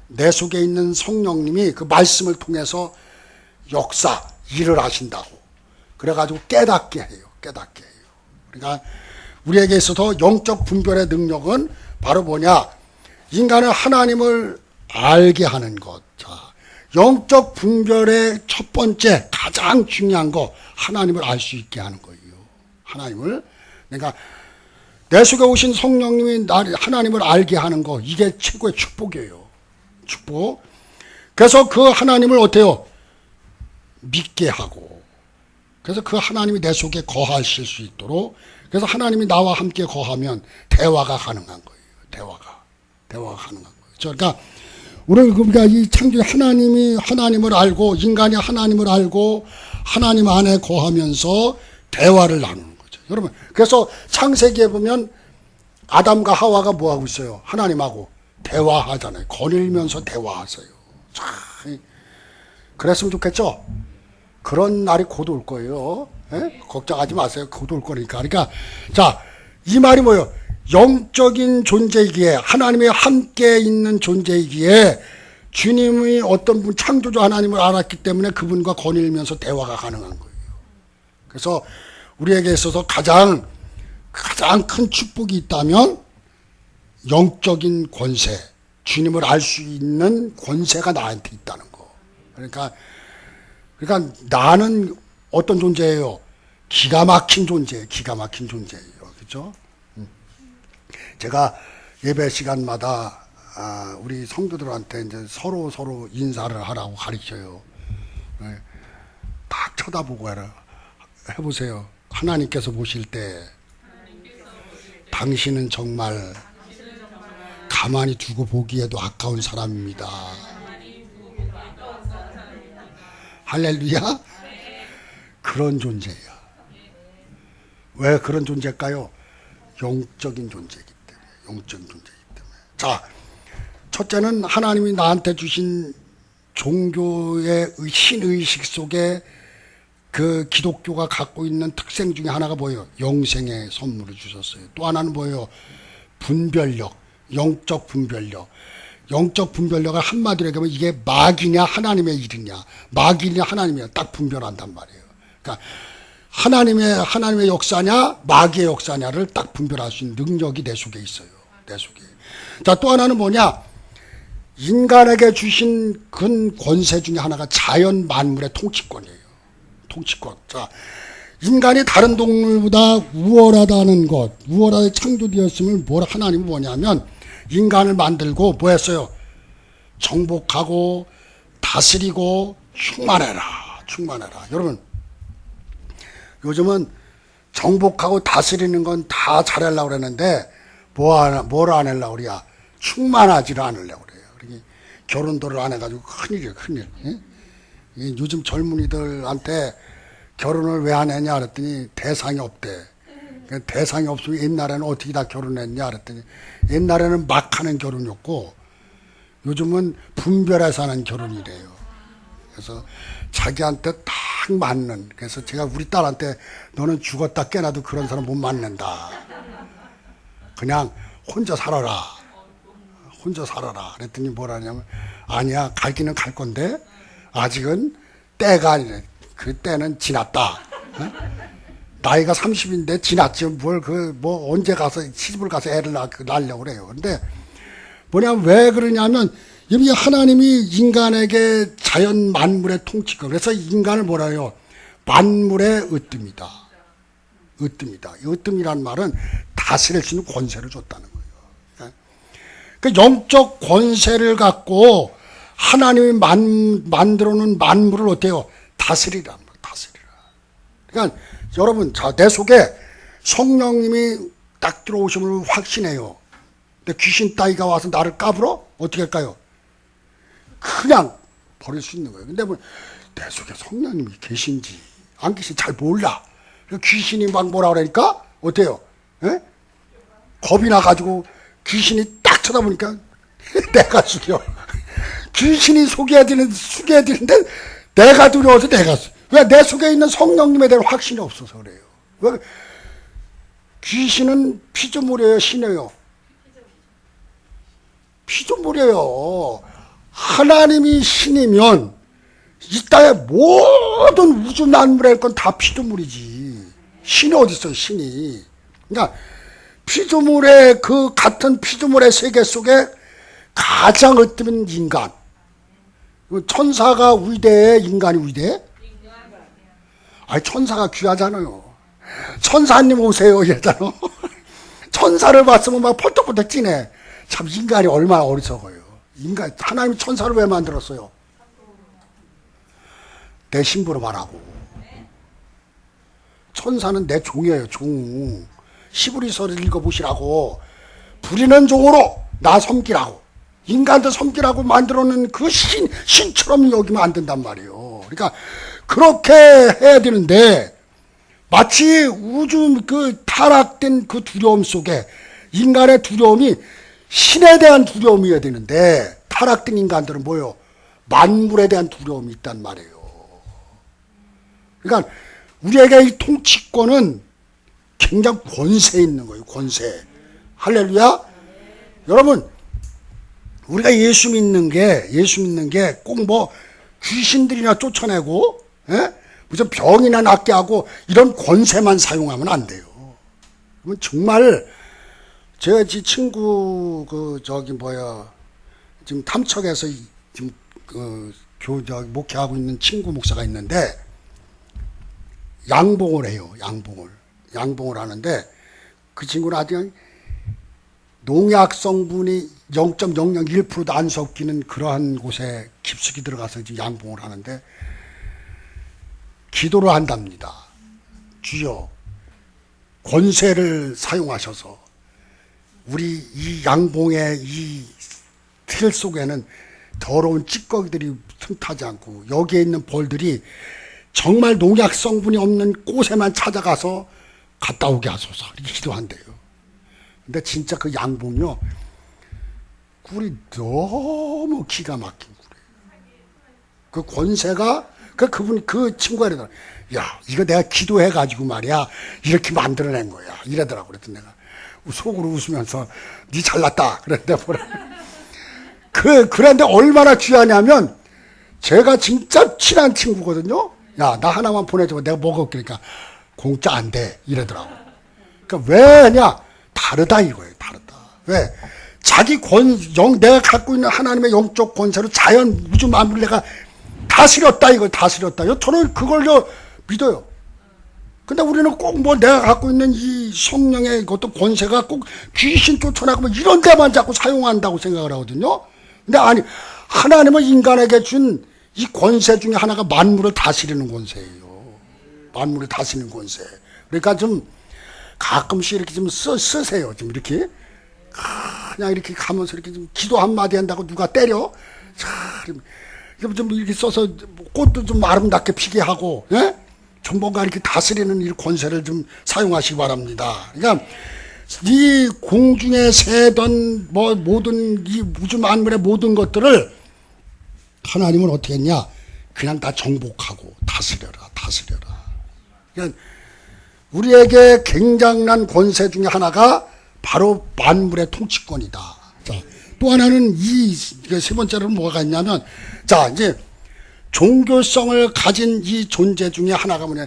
내 속에 있는 성령님이 그 말씀을 통해서 일을 하신다고. 그래가지고 깨닫게 해요. 그러니까 우리에게 있어서 영적 분별의 능력은 바로 뭐냐? 인간은 하나님을 알게 하는 것. 자, 영적 분별의 첫 번째 가장 중요한 거, 하나님을 알 수 있게 하는 거예요. 하나님을. 그러니까 내 속에 오신 성령님이 하나님을 알게 하는 거, 이게 최고의 축복이에요. 축복. 그래서 그 하나님을 어때요? 믿게 하고, 그래서 그 하나님이 내 속에 거하실 수 있도록, 그래서 하나님이 나와 함께 거하면 대화가 가능한 거예요. 대화가 가능한 거예요. 그러니까 우리가 이 창조 하나님을 알고, 인간이 하나님을 알고 하나님 안에 거하면서 대화를 나누는 거죠. 여러분, 그래서 창세기에 보면 아담과 하와가 뭐 하고 있어요? 하나님하고 대화하잖아요. 거닐면서 대화하세요. 참, 그랬으면 좋겠죠? 그런 날이 곧 올 거예요. 에? 걱정하지 마세요. 곧 올 거니까. 그러니까, 자, 이 말이 뭐예요? 영적인 존재이기에, 하나님이 함께 있는 존재이기에, 주님이 어떤 분, 창조주 하나님을 알았기 때문에 그분과 거닐면서 대화가 가능한 거예요. 그래서 우리에게 있어서 가장 큰 축복이 있다면, 영적인 권세, 주님을 알 수 있는 권세가 나한테 있다는 거. 그러니까 나는 어떤 존재예요? 기가 막힌 존재예요. 그렇죠? 제가 예배 시간마다 우리 성도들한테 이제 서로 인사를 하라고 가르쳐요. 딱 쳐다보고 해보세요. 하나님께서 보실 때 당신은 정말 가만히 두고 보기에도 아까운 사람입니다. 할렐루야? 그런 존재예요. 왜 그런 존재일까요? 영적인 존재이기 때문에. 자, 첫째는 하나님이 나한테 주신 종교의 신의식 속에 그 기독교가 갖고 있는 특성 중에 하나가 뭐예요? 영생의 선물을 주셨어요. 또 하나는 뭐예요? 분별력, 영적 분별력. 영적 분별력을 한마디로 얘기하면 이게 마귀냐 하나님의 일이냐, 마귀냐 하나님이냐 딱 분별한단 말이에요. 그러니까 하나님의 역사냐 마귀의 역사냐를 딱 분별할 수 있는 능력이 내 속에 있어요. 내 속에. 자, 또 하나는 뭐냐? 인간에게 주신 큰 권세 중에 하나가 자연 만물의 통치권이에요. 통치권. 자, 인간이 다른 동물보다 우월하다는 것, 우월하게 창조되었음을 뭘 하나님은 뭐냐면 인간을 만들고 뭐 했어요? 정복하고 다스리고 충만해라. 충만해라. 여러분, 요즘은 정복하고 다스리는 건 다 잘하려고 그러는데 뭘 안 하려고 그래야 충만하지를 않으려고 그래요. 그러니 결혼도를 안 해가지고 큰일이에요. 큰일. 예? 요즘 젊은이들한테 결혼을 왜 안 했냐 그랬더니 대상이 없대. 대상이 없으면 옛날에는 어떻게 다 결혼했냐 그랬더니 옛날에는 막 하는 결혼이었고 요즘은 분별해서 하는 결혼이래요. 그래서 자기한테 딱 맞는, 그래서 제가 우리 딸한테 너는 죽었다 깨나도 그런 사람 못 만난다. 그냥 혼자 살아라. 혼자 살아라. 그랬더니 뭐라냐면 아니야, 갈기는 갈 건데 아직은 때가 아니래. 그 때는 지났다. 어? 나이가 30인데 지났지 뭐 언제 가서 시집을 가서 애를 낳으려고 그래요. 근데 뭐냐면 왜 그러냐면 여기 하나님이 인간에게 자연 만물의 통치권, 그래서 인간을 뭐라 해요? 만물의 으뜸이다. 으뜸이다. 이 으뜸이란 말은 다스릴 수 있는 권세를 줬다는 거예요. 그 영적 권세를 갖고 하나님이 만들어 놓은 만물을 어때요? 다스리란 말이에요. 다스리라. 그러니까 여러분, 자, 내 속에 성령님이 딱 들어오심을 확신해요. 근데 귀신 따위가 와서 나를 까불어? 어떻게 할까요? 그냥 버릴 수 있는 거예요. 근데 뭐 내 속에 성령님이 계신지 안 계신지 잘 몰라. 귀신이 막 뭐라 그러니까 어때요? 에? 겁이 나가지고 귀신이 딱 쳐다보니까 내가 숙여. 귀신이 숙여야 되는데 내가 두려워서 내가 왜? 내 속에 있는 성령님에 대한 확신이 없어서 그래요. 왜? 귀신은 피조물이에요, 신이에요? 피조물이에요. 하나님이 신이면 이 땅의 모든 우주 만물의 건 다 피조물이지. 신이 어디 있어요, 신이. 그러니까 피조물의 그 같은 피조물의 세계 속에 가장 으뜸인 인간. 천사가 위대해, 인간이 위대해? 아니, 천사가 귀하잖아요. 천사님 오세요 이러잖아. 천사를 봤으면 막 펄떡펄떡 뛰네. 참 인간이 얼마나 어리석어요. 인간, 하나님이 천사를 왜 만들었어요? 내 신부로 말하고. 천사는 내 종이에요, 종. 시브리서를 읽어보시라고. 부리는 종으로 나 섬기라고. 인간도 섬기라고 만들어놓은 그 신처럼 여기면 안 된단 말이에요. 그러니까 그렇게 해야 되는데 마치 우주 그 타락된 그 두려움 속에 인간의 두려움이 신에 대한 두려움이어야 되는데 타락된 인간들은 뭐예요? 만물에 대한 두려움이 있단 말이에요. 그러니까 우리에게 이 통치권은 굉장히 권세 있는 거예요. 권세. 할렐루야. 여러분, 우리가 예수 믿는 게 꼭 뭐 귀신들이나 쫓아내고 무슨 병이나 낫게 하고 이런 권세만 사용하면 안 돼요. 그러면 정말 제가 지 친구 지금 탐척에서 지금 목회하고 있는 친구 목사가 있는데 양봉을 해요. 양봉을 하는데 그 친구는 아직 농약 성분이 0.001%도 안 섞이는 그러한 곳에 깊숙이 들어가서 지금 양봉을 하는데 기도를 한답니다. 주여, 권세를 사용하셔서 우리 이 양봉의 이 틀 속에는 더러운 찌꺼기들이 틈타지 않고 여기에 있는 벌들이 정말 농약 성분이 없는 곳에만 찾아가서 갔다 오게 하소서. 이렇게 기도한대요. 근데 진짜 그 양봉이요, 꿀이 너무 기가 막힌 꿀이에요. 그 권세가 그분이 그 친구가 이러더라. 야, 이거 내가 기도해가지고 말이야 이렇게 만들어낸 거야. 이러더라고. 그랬더니 내가 속으로 웃으면서 니 잘났다. 그랬는데 뭐라. 그런데 얼마나 귀하냐면 제가 진짜 친한 친구거든요. 야, 나 하나만 보내줘. 내가 먹을게니까 공짜 안 돼. 이러더라고. 그러니까 왜냐? 다르다 이거예요. 다르다. 왜? 자기 내가 갖고 있는 하나님의 영적 권세로 자연 우주 만물을 내가 다스렸다 이거 다스렸다. 저는 그걸 믿어요. 근데 우리는 꼭 뭐 내가 갖고 있는 이 성령의 그것도 권세가 꼭 귀신 쫓아나고 뭐 이런 데만 자꾸 사용한다고 생각을 하거든요. 근데 아니, 하나님은 인간에게 준 이 권세 중에 하나가 만물을 다스리는 권세예요. 만물을 다스리는 권세. 그러니까 좀 가끔씩 이렇게 좀 쓰세요. 좀 이렇게. 그냥 이렇게 가면서 이렇게 좀 기도 한마디 한다고 누가 때려? 좀 이렇게 써서 꽃도 좀 아름답게 피게 하고, 예? 좀 뭔가 이렇게 다스리는 이 권세를 좀 사용하시기 바랍니다. 그러니까 이 공중에 새던 뭐 모든 이 우주 만물의 모든 것들을 하나님은 어떻게 했냐? 그냥 다 정복하고 다스려라. 그러니까 우리에게 굉장한 권세 중에 하나가 바로 만물의 통치권이다. 자, 또 하나는 이 세 번째로는 뭐가 있냐면, 자, 이제 종교성을 가진 이 존재 중에 하나가 뭐냐?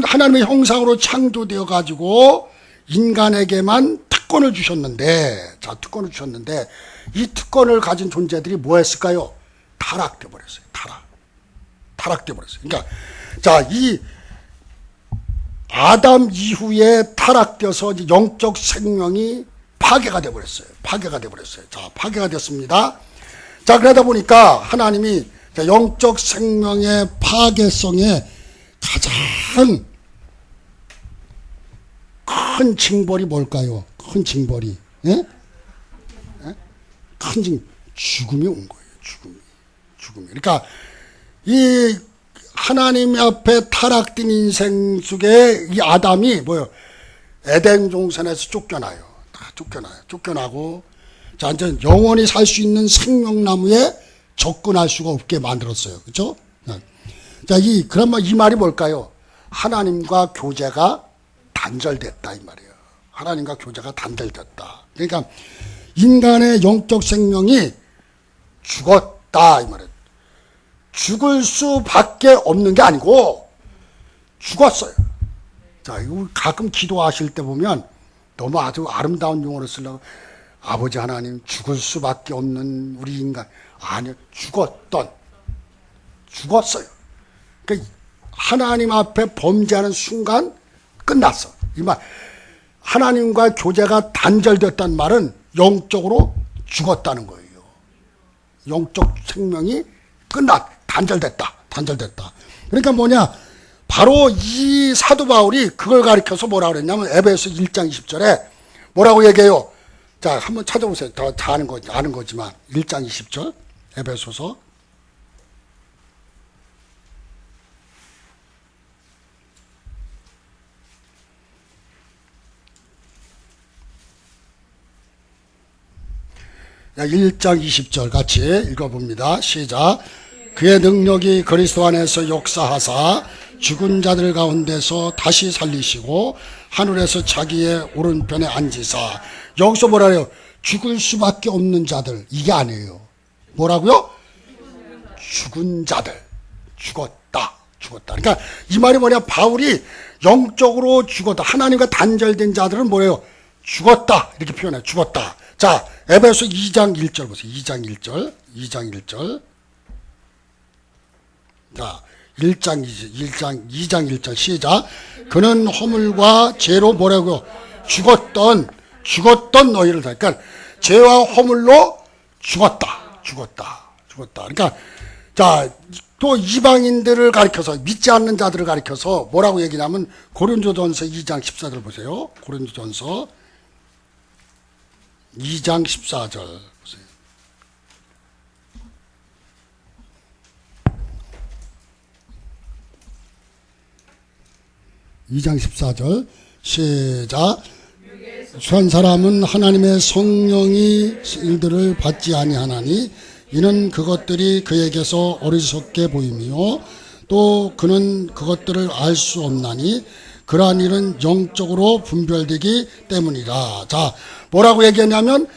하나님의 형상으로 창조되어 가지고 인간에게만 특권을 주셨는데, 자, 특권을 주셨는데, 이 특권을 가진 존재들이 뭐 했을까요? 타락돼 버렸어요. 타락돼 버렸어요. 그러니까, 자, 이 아담 이후에 타락되어서 영적 생명이 파괴가 돼 버렸어요. 자, 파괴가 됐습니다. 자, 그러다 보니까 하나님이 영적 생명의 파괴성에 가장 큰 징벌이 뭘까요? 큰 징벌이, 예? 예? 죽음이 온 거예요. 죽음이. 그러니까 이 하나님 앞에 타락된 인생 속에 이 아담이 뭐요? 에덴 동산에서 쫓겨나요. 다 쫓겨나고, 자, 이제 영원히 살 수 있는 생명나무에 접근할 수가 없게 만들었어요. 그렇죠? 자, 그러면 이 말이 뭘까요? 하나님과 교제가 단절됐다 이 말이에요. 하나님과 교제가 단절됐다. 그러니까 인간의 영적 생명이 죽었다 이 말이에요. 죽을 수밖에 없는 게 아니고 죽었어요. 자, 이거 가끔 기도하실 때 보면 너무 아주 아름다운 용어를 쓰려고, 아버지 하나님, 죽을 수밖에 없는 우리 인간. 아니요, 죽었어요. 그러니까 하나님 앞에 범죄하는 순간 끝났어. 이 말, 하나님과 교제가 단절됐다는 말은 영적으로 죽었다는 거예요. 영적 생명이 단절됐다. 그러니까 뭐냐, 바로 이 사도 바울이 그걸 가리켜서 뭐라 그랬냐면 에베소 1장 20절에 뭐라고 얘기해요? 자, 한번 찾아보세요. 더 아는 거지만 1장 20절 에베소서. 자, 1장 20절 같이 읽어봅니다. 시작. 그의 능력이 그리스도 안에서 역사하사 죽은 자들 가운데서 다시 살리시고 하늘에서 자기의 오른편에 앉으사. 여기서 뭐라 해요? 죽을 수밖에 없는 자들. 이게 아니에요. 뭐라고요? 죽은 자들. 죽었다. 그러니까 이 말이 뭐냐? 바울이 영적으로 죽었다. 하나님과 단절된 자들은 뭐예요? 죽었다. 이렇게 표현해요. 죽었다. 자, 에베소 2장 1절 보세요. 2장 1절. 자, 2장 1절 시작. 그는 허물과 죄로 뭐라고요? 죽었던 너희를, 그러니까 죄와 허물로 죽었다. 그러니까, 자, 또 이방인들을 가리켜서, 믿지 않는 자들을 가리켜서 뭐라고 얘기냐면 고린도전서 2장 14절 보세요. 고린도전서 2장 14절 보세요. (2장 14절) 시작. 한 사람은 하나님의 성령이 일들을 받지 아니하나니 이는 그것들이 그에게서 어리석게 보이며 또 그는 그것들을 알 수 없나니 그러한 일은 영적으로 분별되기 때문이라. 자, 뭐라고 얘기했냐면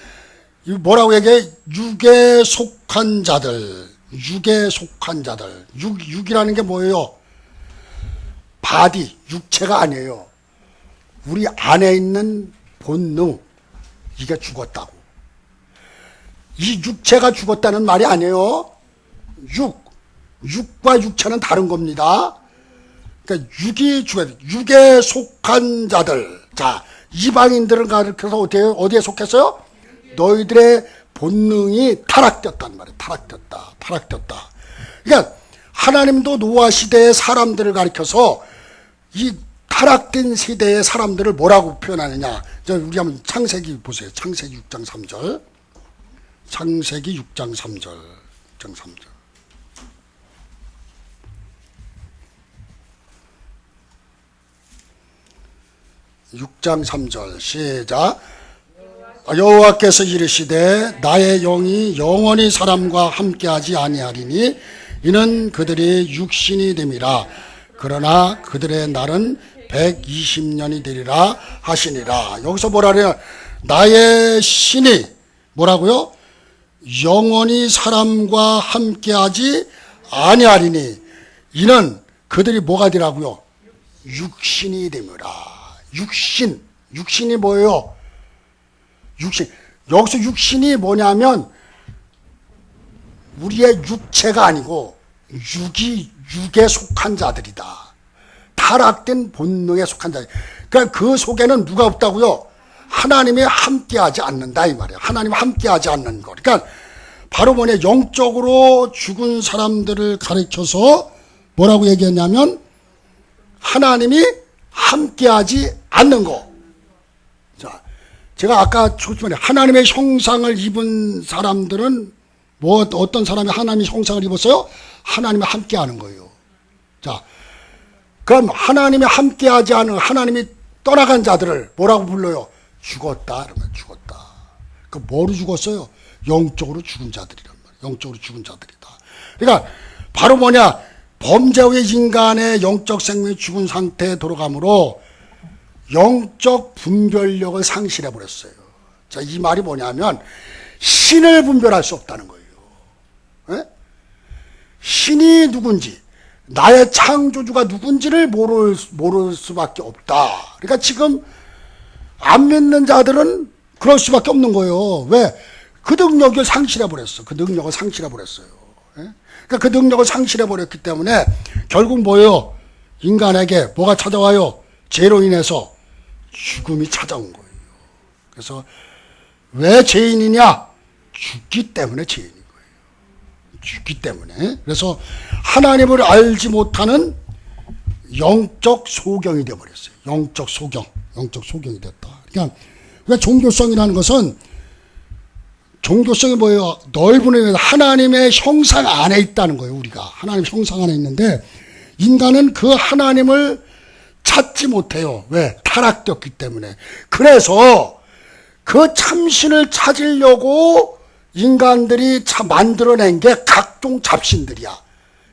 뭐라고 얘기해? 육에 속한 자들. 육에 속한 자들. 육이라는 게 뭐예요? 바디, 육체가 아니에요. 우리 안에 있는 본능, 이게 죽었다고. 이 육체가 죽었다는 말이 아니에요. 육과 육체는 다른 겁니다. 그러니까 육이 죽어요. 육에 속한 자들. 자, 이방인들을 가르쳐서 어디에 속했어요? 너희들의 본능이 타락되었단 말이에요. 타락되었다. 그러니까 하나님도 노아 시대의 사람들을 가리켜서 이 타락된 세대의 사람들을 뭐라고 표현하느냐. 우리 한번 창세기 보세요. 창세기 6장 3절. 창세기 6장 3절. 6장 3절 시작. 여호와께서 이르시되 나의 영이 영원히 사람과 함께하지 아니하리니 이는 그들이 육신이 됨이라. 그러나 그들의 날은 120년이 되리라 하시니라. 여기서 뭐라 그래요? 나의 신이 뭐라고요? 영원히 사람과 함께하지 아니하리니 이는 그들이 뭐가 되라고요? 육신이 됨이라. 육신이 뭐예요? 여기서 육신이 뭐냐면 우리의 육체가 아니고 육에 속한 자들이다. 타락된 본능에 속한 자들. 그러니까 그 속에는 누가 없다고요? 하나님이 함께하지 않는다 이 말이에요. 하나님이 함께하지 않는 것. 그러니까 바로 뭐냐, 영적으로 죽은 사람들을 가르쳐서 뭐라고 얘기했냐면 하나님이 함께하지 않는 것. 자, 제가 아까 초침에 하나님의 형상을 입은 사람들은 어떤 사람이 하나님의 형상을 입었어요? 하나님이 함께하는 거예요. 자, 그럼 하나님이 함께하지 않은, 하나님이 떠나간 자들을 뭐라고 불러요? 죽었다. 그러면 죽었다. 그 뭐로 죽었어요? 영적으로 죽은 자들이란 말이에요. 영적으로 죽은 자들이다. 그러니까 바로 뭐냐? 범죄 후에 인간의 영적 생명이 죽은 상태에 돌아가므로 영적 분별력을 상실해 버렸어요. 자, 이 말이 뭐냐면 신을 분별할 수 없다는 거예요. 에? 신이 누군지, 나의 창조주가 누군지를 모를 수밖에 없다. 그러니까 지금 안 믿는 자들은 그럴 수밖에 없는 거예요. 왜? 그 능력을 상실해 버렸어. 그 능력을 상실해 버렸어요. 그러니까 그 능력을 상실해 버렸기 때문에 결국 뭐예요? 인간에게 뭐가 찾아와요? 죄로 인해서 죽음이 찾아온 거예요. 그래서 왜 죄인이냐? 죽기 때문에 죄인인 거예요. 죽기 때문에. 그래서 하나님을 알지 못하는 영적 소경이 되어버렸어요. 영적 소경이 됐다. 그러니까 종교성이라는 것은, 종교성이 뭐예요? 넓은 의미에서 하나님의 형상 안에 있다는 거예요. 우리가 하나님의 형상 안에 있는데 인간은 그 하나님을 찾지 못해요. 왜? 타락되었기 때문에. 그래서 그 참신을 찾으려고 인간들이 만들어낸 게 각종 잡신들이야.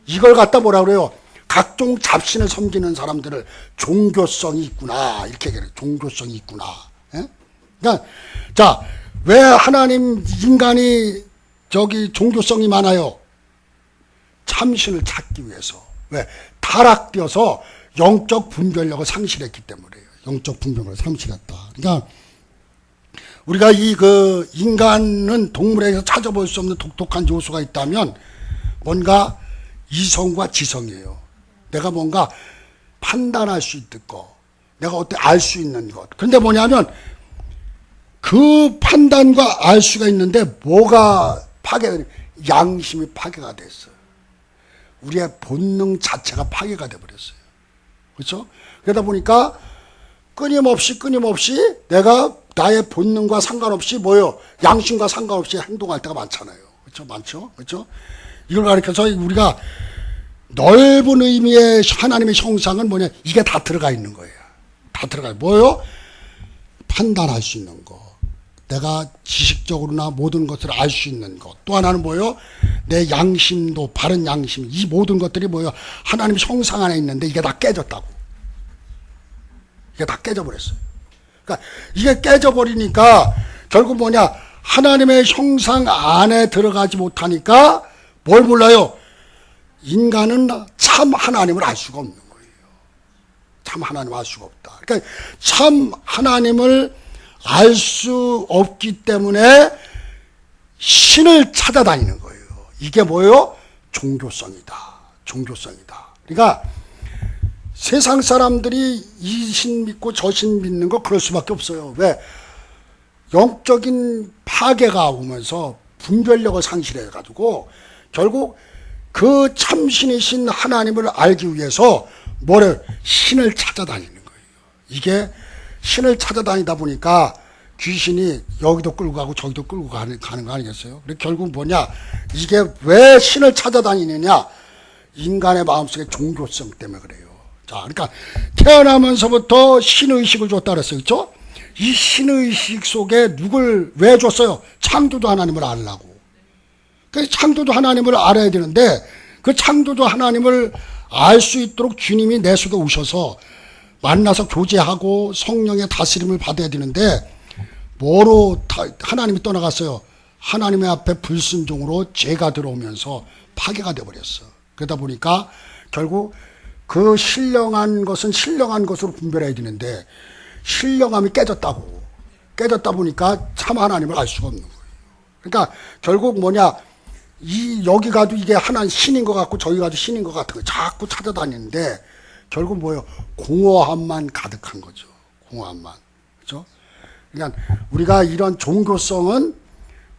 이걸 갖다 뭐라 그래요? 각종 잡신을 섬기는 사람들을 종교성이 있구나, 이렇게 얘기해요. 종교성이 있구나. 예? 그러니까 자, 왜 하나님, 인간이 종교성이 많아요? 참신을 찾기 위해서. 왜? 타락되어서 영적 분별력을 상실했기 때문이에요. 영적 분별력을 상실했다. 그러니까 우리가 인간은 동물에서 찾아볼 수 없는 독특한 요소가 있다면 뭔가 이성과 지성이에요. 내가 뭔가 판단할 수 있는 것, 내가 어떻게 알 수 있는 것. 근데 뭐냐면 그 판단과 알 수가 있는데 뭐가 파괴되냐? 양심이 파괴가 됐어요. 우리의 본능 자체가 파괴가 돼버렸어요. 그렇죠? 그러다 보니까 끊임없이 내가 나의 본능과 상관없이 양심과 상관없이 행동할 때가 많잖아요. 그렇죠? 많죠? 그렇죠? 이걸 가리켜서 우리가 넓은 의미의 하나님의 형상은 뭐냐? 이게 다 들어가 있는 거예요. 다 들어가요. 뭐예요? 판단할 수 있는 거. 내가 지식적으로나 모든 것을 알 수 있는 것. 또 하나는 뭐예요? 내 양심도 바른 양심, 이 모든 것들이 뭐예요? 하나님 형상 안에 있는데 이게 다 깨졌다고. 이게 다 깨져버렸어요. 그러니까 이게 깨져버리니까 결국 뭐냐? 하나님의 형상 안에 들어가지 못하니까 뭘 몰라요? 인간은 참 하나님을 알 수가 없는 거예요. 참 하나님을 알 수가 없다. 그러니까 참 하나님을 알 수 없기 때문에 신을 찾아다니는 거예요. 이게 뭐예요? 종교성이다. 종교성이다. 그러니까 세상 사람들이 이 신 믿고 저 신 믿는 거 그럴 수밖에 없어요. 왜? 영적인 파괴가 오면서 분별력을 상실해가지고 결국 그 참신이신 하나님을 알기 위해서 뭐를? 신을 찾아다니는 거예요. 이게 신을 찾아다니다 보니까 귀신이 여기도 끌고 가고 저기도 끌고 가는 거 아니겠어요? 그리고 결국 뭐냐? 이게 왜 신을 찾아다니느냐? 인간의 마음속의 종교성 때문에 그래요. 자, 그러니까 태어나면서부터 신의식을 줬다 그랬어요. 그렇죠? 이 신의식 속에 누굴 왜 줬어요? 창조주 하나님을 알라고. 그 창조주 하나님을 알아야 되는데 그 창조주 하나님을 알 수 있도록 주님이 내 속에 오셔서 만나서 교제하고 성령의 다스림을 받아야 되는데 뭐로 하나님이 떠나갔어요? 하나님의 앞에 불순종으로 죄가 들어오면서 파괴가 되어버렸어. 그러다 보니까 결국 그 신령한 것은 신령한 것으로 분별해야 되는데 신령함이 깨졌다고. 깨졌다 보니까 참 하나님을 알 수가 없는 거예요. 그러니까 결국 뭐냐? 여기 가도 이게 하나는 신인 것 같고 저기 가도 신인 것 같은 거 자꾸 찾아다니는데 결국 뭐예요? 공허함만 가득한 거죠. 공허함만. 그렇죠? 그러니까 우리가 이런 종교성은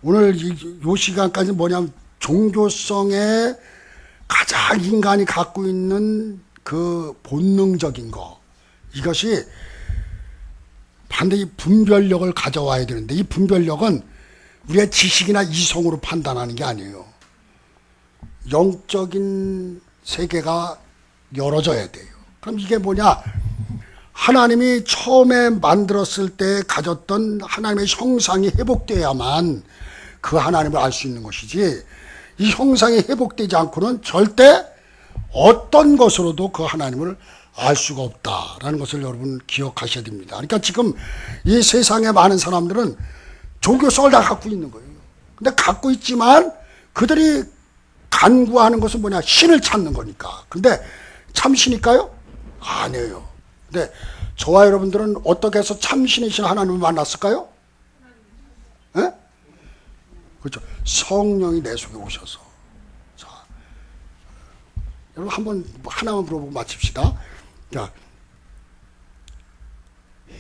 오늘 요 시간까지 뭐냐면 종교성에 가장 인간이 갖고 있는 그 본능적인 거, 이것이 반드시 분별력을 가져와야 되는데 이 분별력은 우리의 지식이나 이성으로 판단하는 게 아니에요. 영적인 세계가 열어져야 돼요. 그럼 이게 뭐냐? 하나님이 처음에 만들었을 때 가졌던 하나님의 형상이 회복돼야만 그 하나님을 알 수 있는 것이지, 이 형상이 회복되지 않고는 절대 어떤 것으로도 그 하나님을 알 수가 없다라는 것을 여러분 기억하셔야 됩니다. 그러니까 지금 이 세상에 많은 사람들은 종교성을 다 갖고 있는 거예요. 근데 갖고 있지만 그들이 간구하는 것은 뭐냐? 신을 찾는 거니까. 근데 참신일까요? 아니에요. 근데 저와 여러분들은 어떻게 해서 참신이신 하나님을 만났을까요? 예? 그렇죠. 성령이 내 속에 오셔서. 자, 여러분 한번 하나만 물어보고 마칩시다. 자,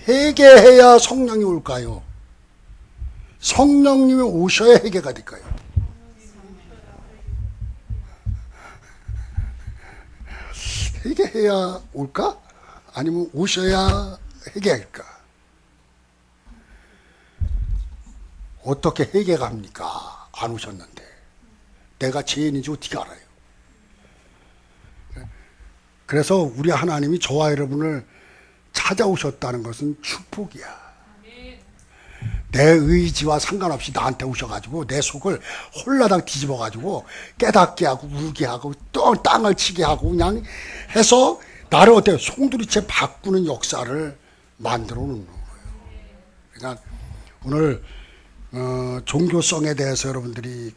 회개해야 성령이 올까요? 성령님이 오셔야 회개가 될까요? 회개해야 올까? 아니면 오셔야 회개할까? 어떻게 회개가 합니까? 안 오셨는데. 내가 죄인인지 어떻게 알아요? 그래서 우리 하나님이 저와 여러분을 찾아오셨다는 것은 축복이야. 내 의지와 상관없이 나한테 오셔가지고 내 속을 홀라당 뒤집어가지고 깨닫게 하고 울게 하고 또 땅을 치게 하고 그냥 해서 나를 어때요? 송두리째 바꾸는 역사를 만들어 놓는 거예요. 그러니까 오늘 종교성에 대해서 여러분들이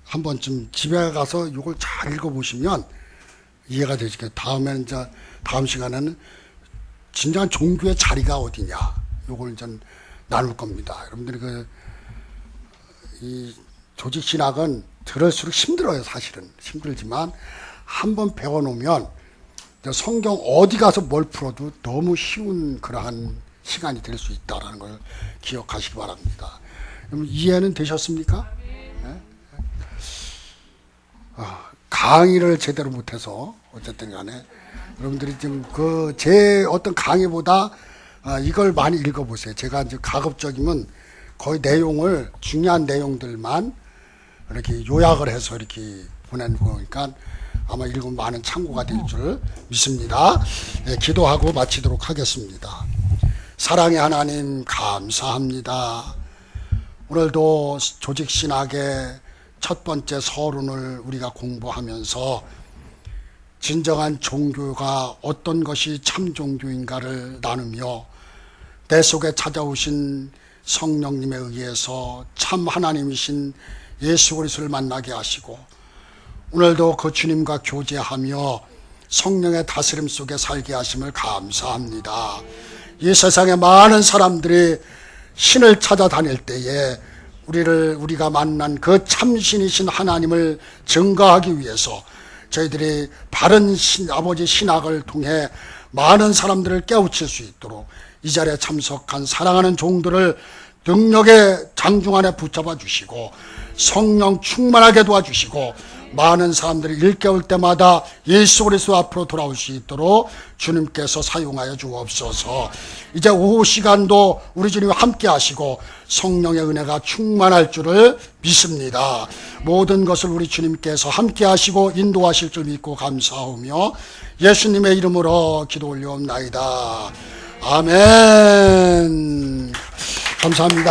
한 번쯤 집에 가서 이걸 잘 읽어보시면 이해가 되시겠어요. 다음에는 이제 다음 시간에는 진정한 종교의 자리가 어디냐, 요걸 이제 나눌 겁니다. 여러분들이 이 조직 신학은 들을수록 힘들어요. 사실은 힘들지만 한번 배워놓으면 성경 어디 가서 뭘 풀어도 너무 쉬운 그러한 시간이 될 수 있다라는 걸 기억하시기 바랍니다. 여러분 이해는 되셨습니까? 네? 강의를 제대로 못해서 어쨌든 간에 여러분들이 지금 제 어떤 강의보다 이걸 많이 읽어보세요. 제가 이제 가급적이면 거의 내용을, 중요한 내용들만 이렇게 요약을 해서 이렇게 보내는 거니까 아마 읽으면 많은 참고가 될 줄 믿습니다. 네, 기도하고 마치도록 하겠습니다. 사랑의 하나님 감사합니다. 오늘도 조직신학의 첫 번째 서론을 우리가 공부하면서 진정한 종교가 어떤 것이 참 종교인가를 나누며 내 속에 찾아오신 성령님에 의해서 참 하나님이신 예수 그리스도를 만나게 하시고 오늘도 그 주님과 교제하며 성령의 다스림 속에 살게 하심을 감사합니다. 이 세상에 많은 사람들이 신을 찾아다닐 때에 우리가 만난 그 참신이신 하나님을 증거하기 위해서 저희들이 바른 아버지 신학을 통해 많은 사람들을 깨우칠 수 있도록 이 자리에 참석한 사랑하는 종들을 능력의 장중 안에 붙잡아 주시고 성령 충만하게 도와주시고 많은 사람들이 일깨울 때마다 예수 그리스도 앞으로 돌아올 수 있도록 주님께서 사용하여 주옵소서. 이제 오후 시간도 우리 주님 함께 하시고 성령의 은혜가 충만할 줄을 믿습니다. 모든 것을 우리 주님께서 함께 하시고 인도하실 줄 믿고 감사하며 예수님의 이름으로 기도 올려옵나이다. 아멘. 감사합니다.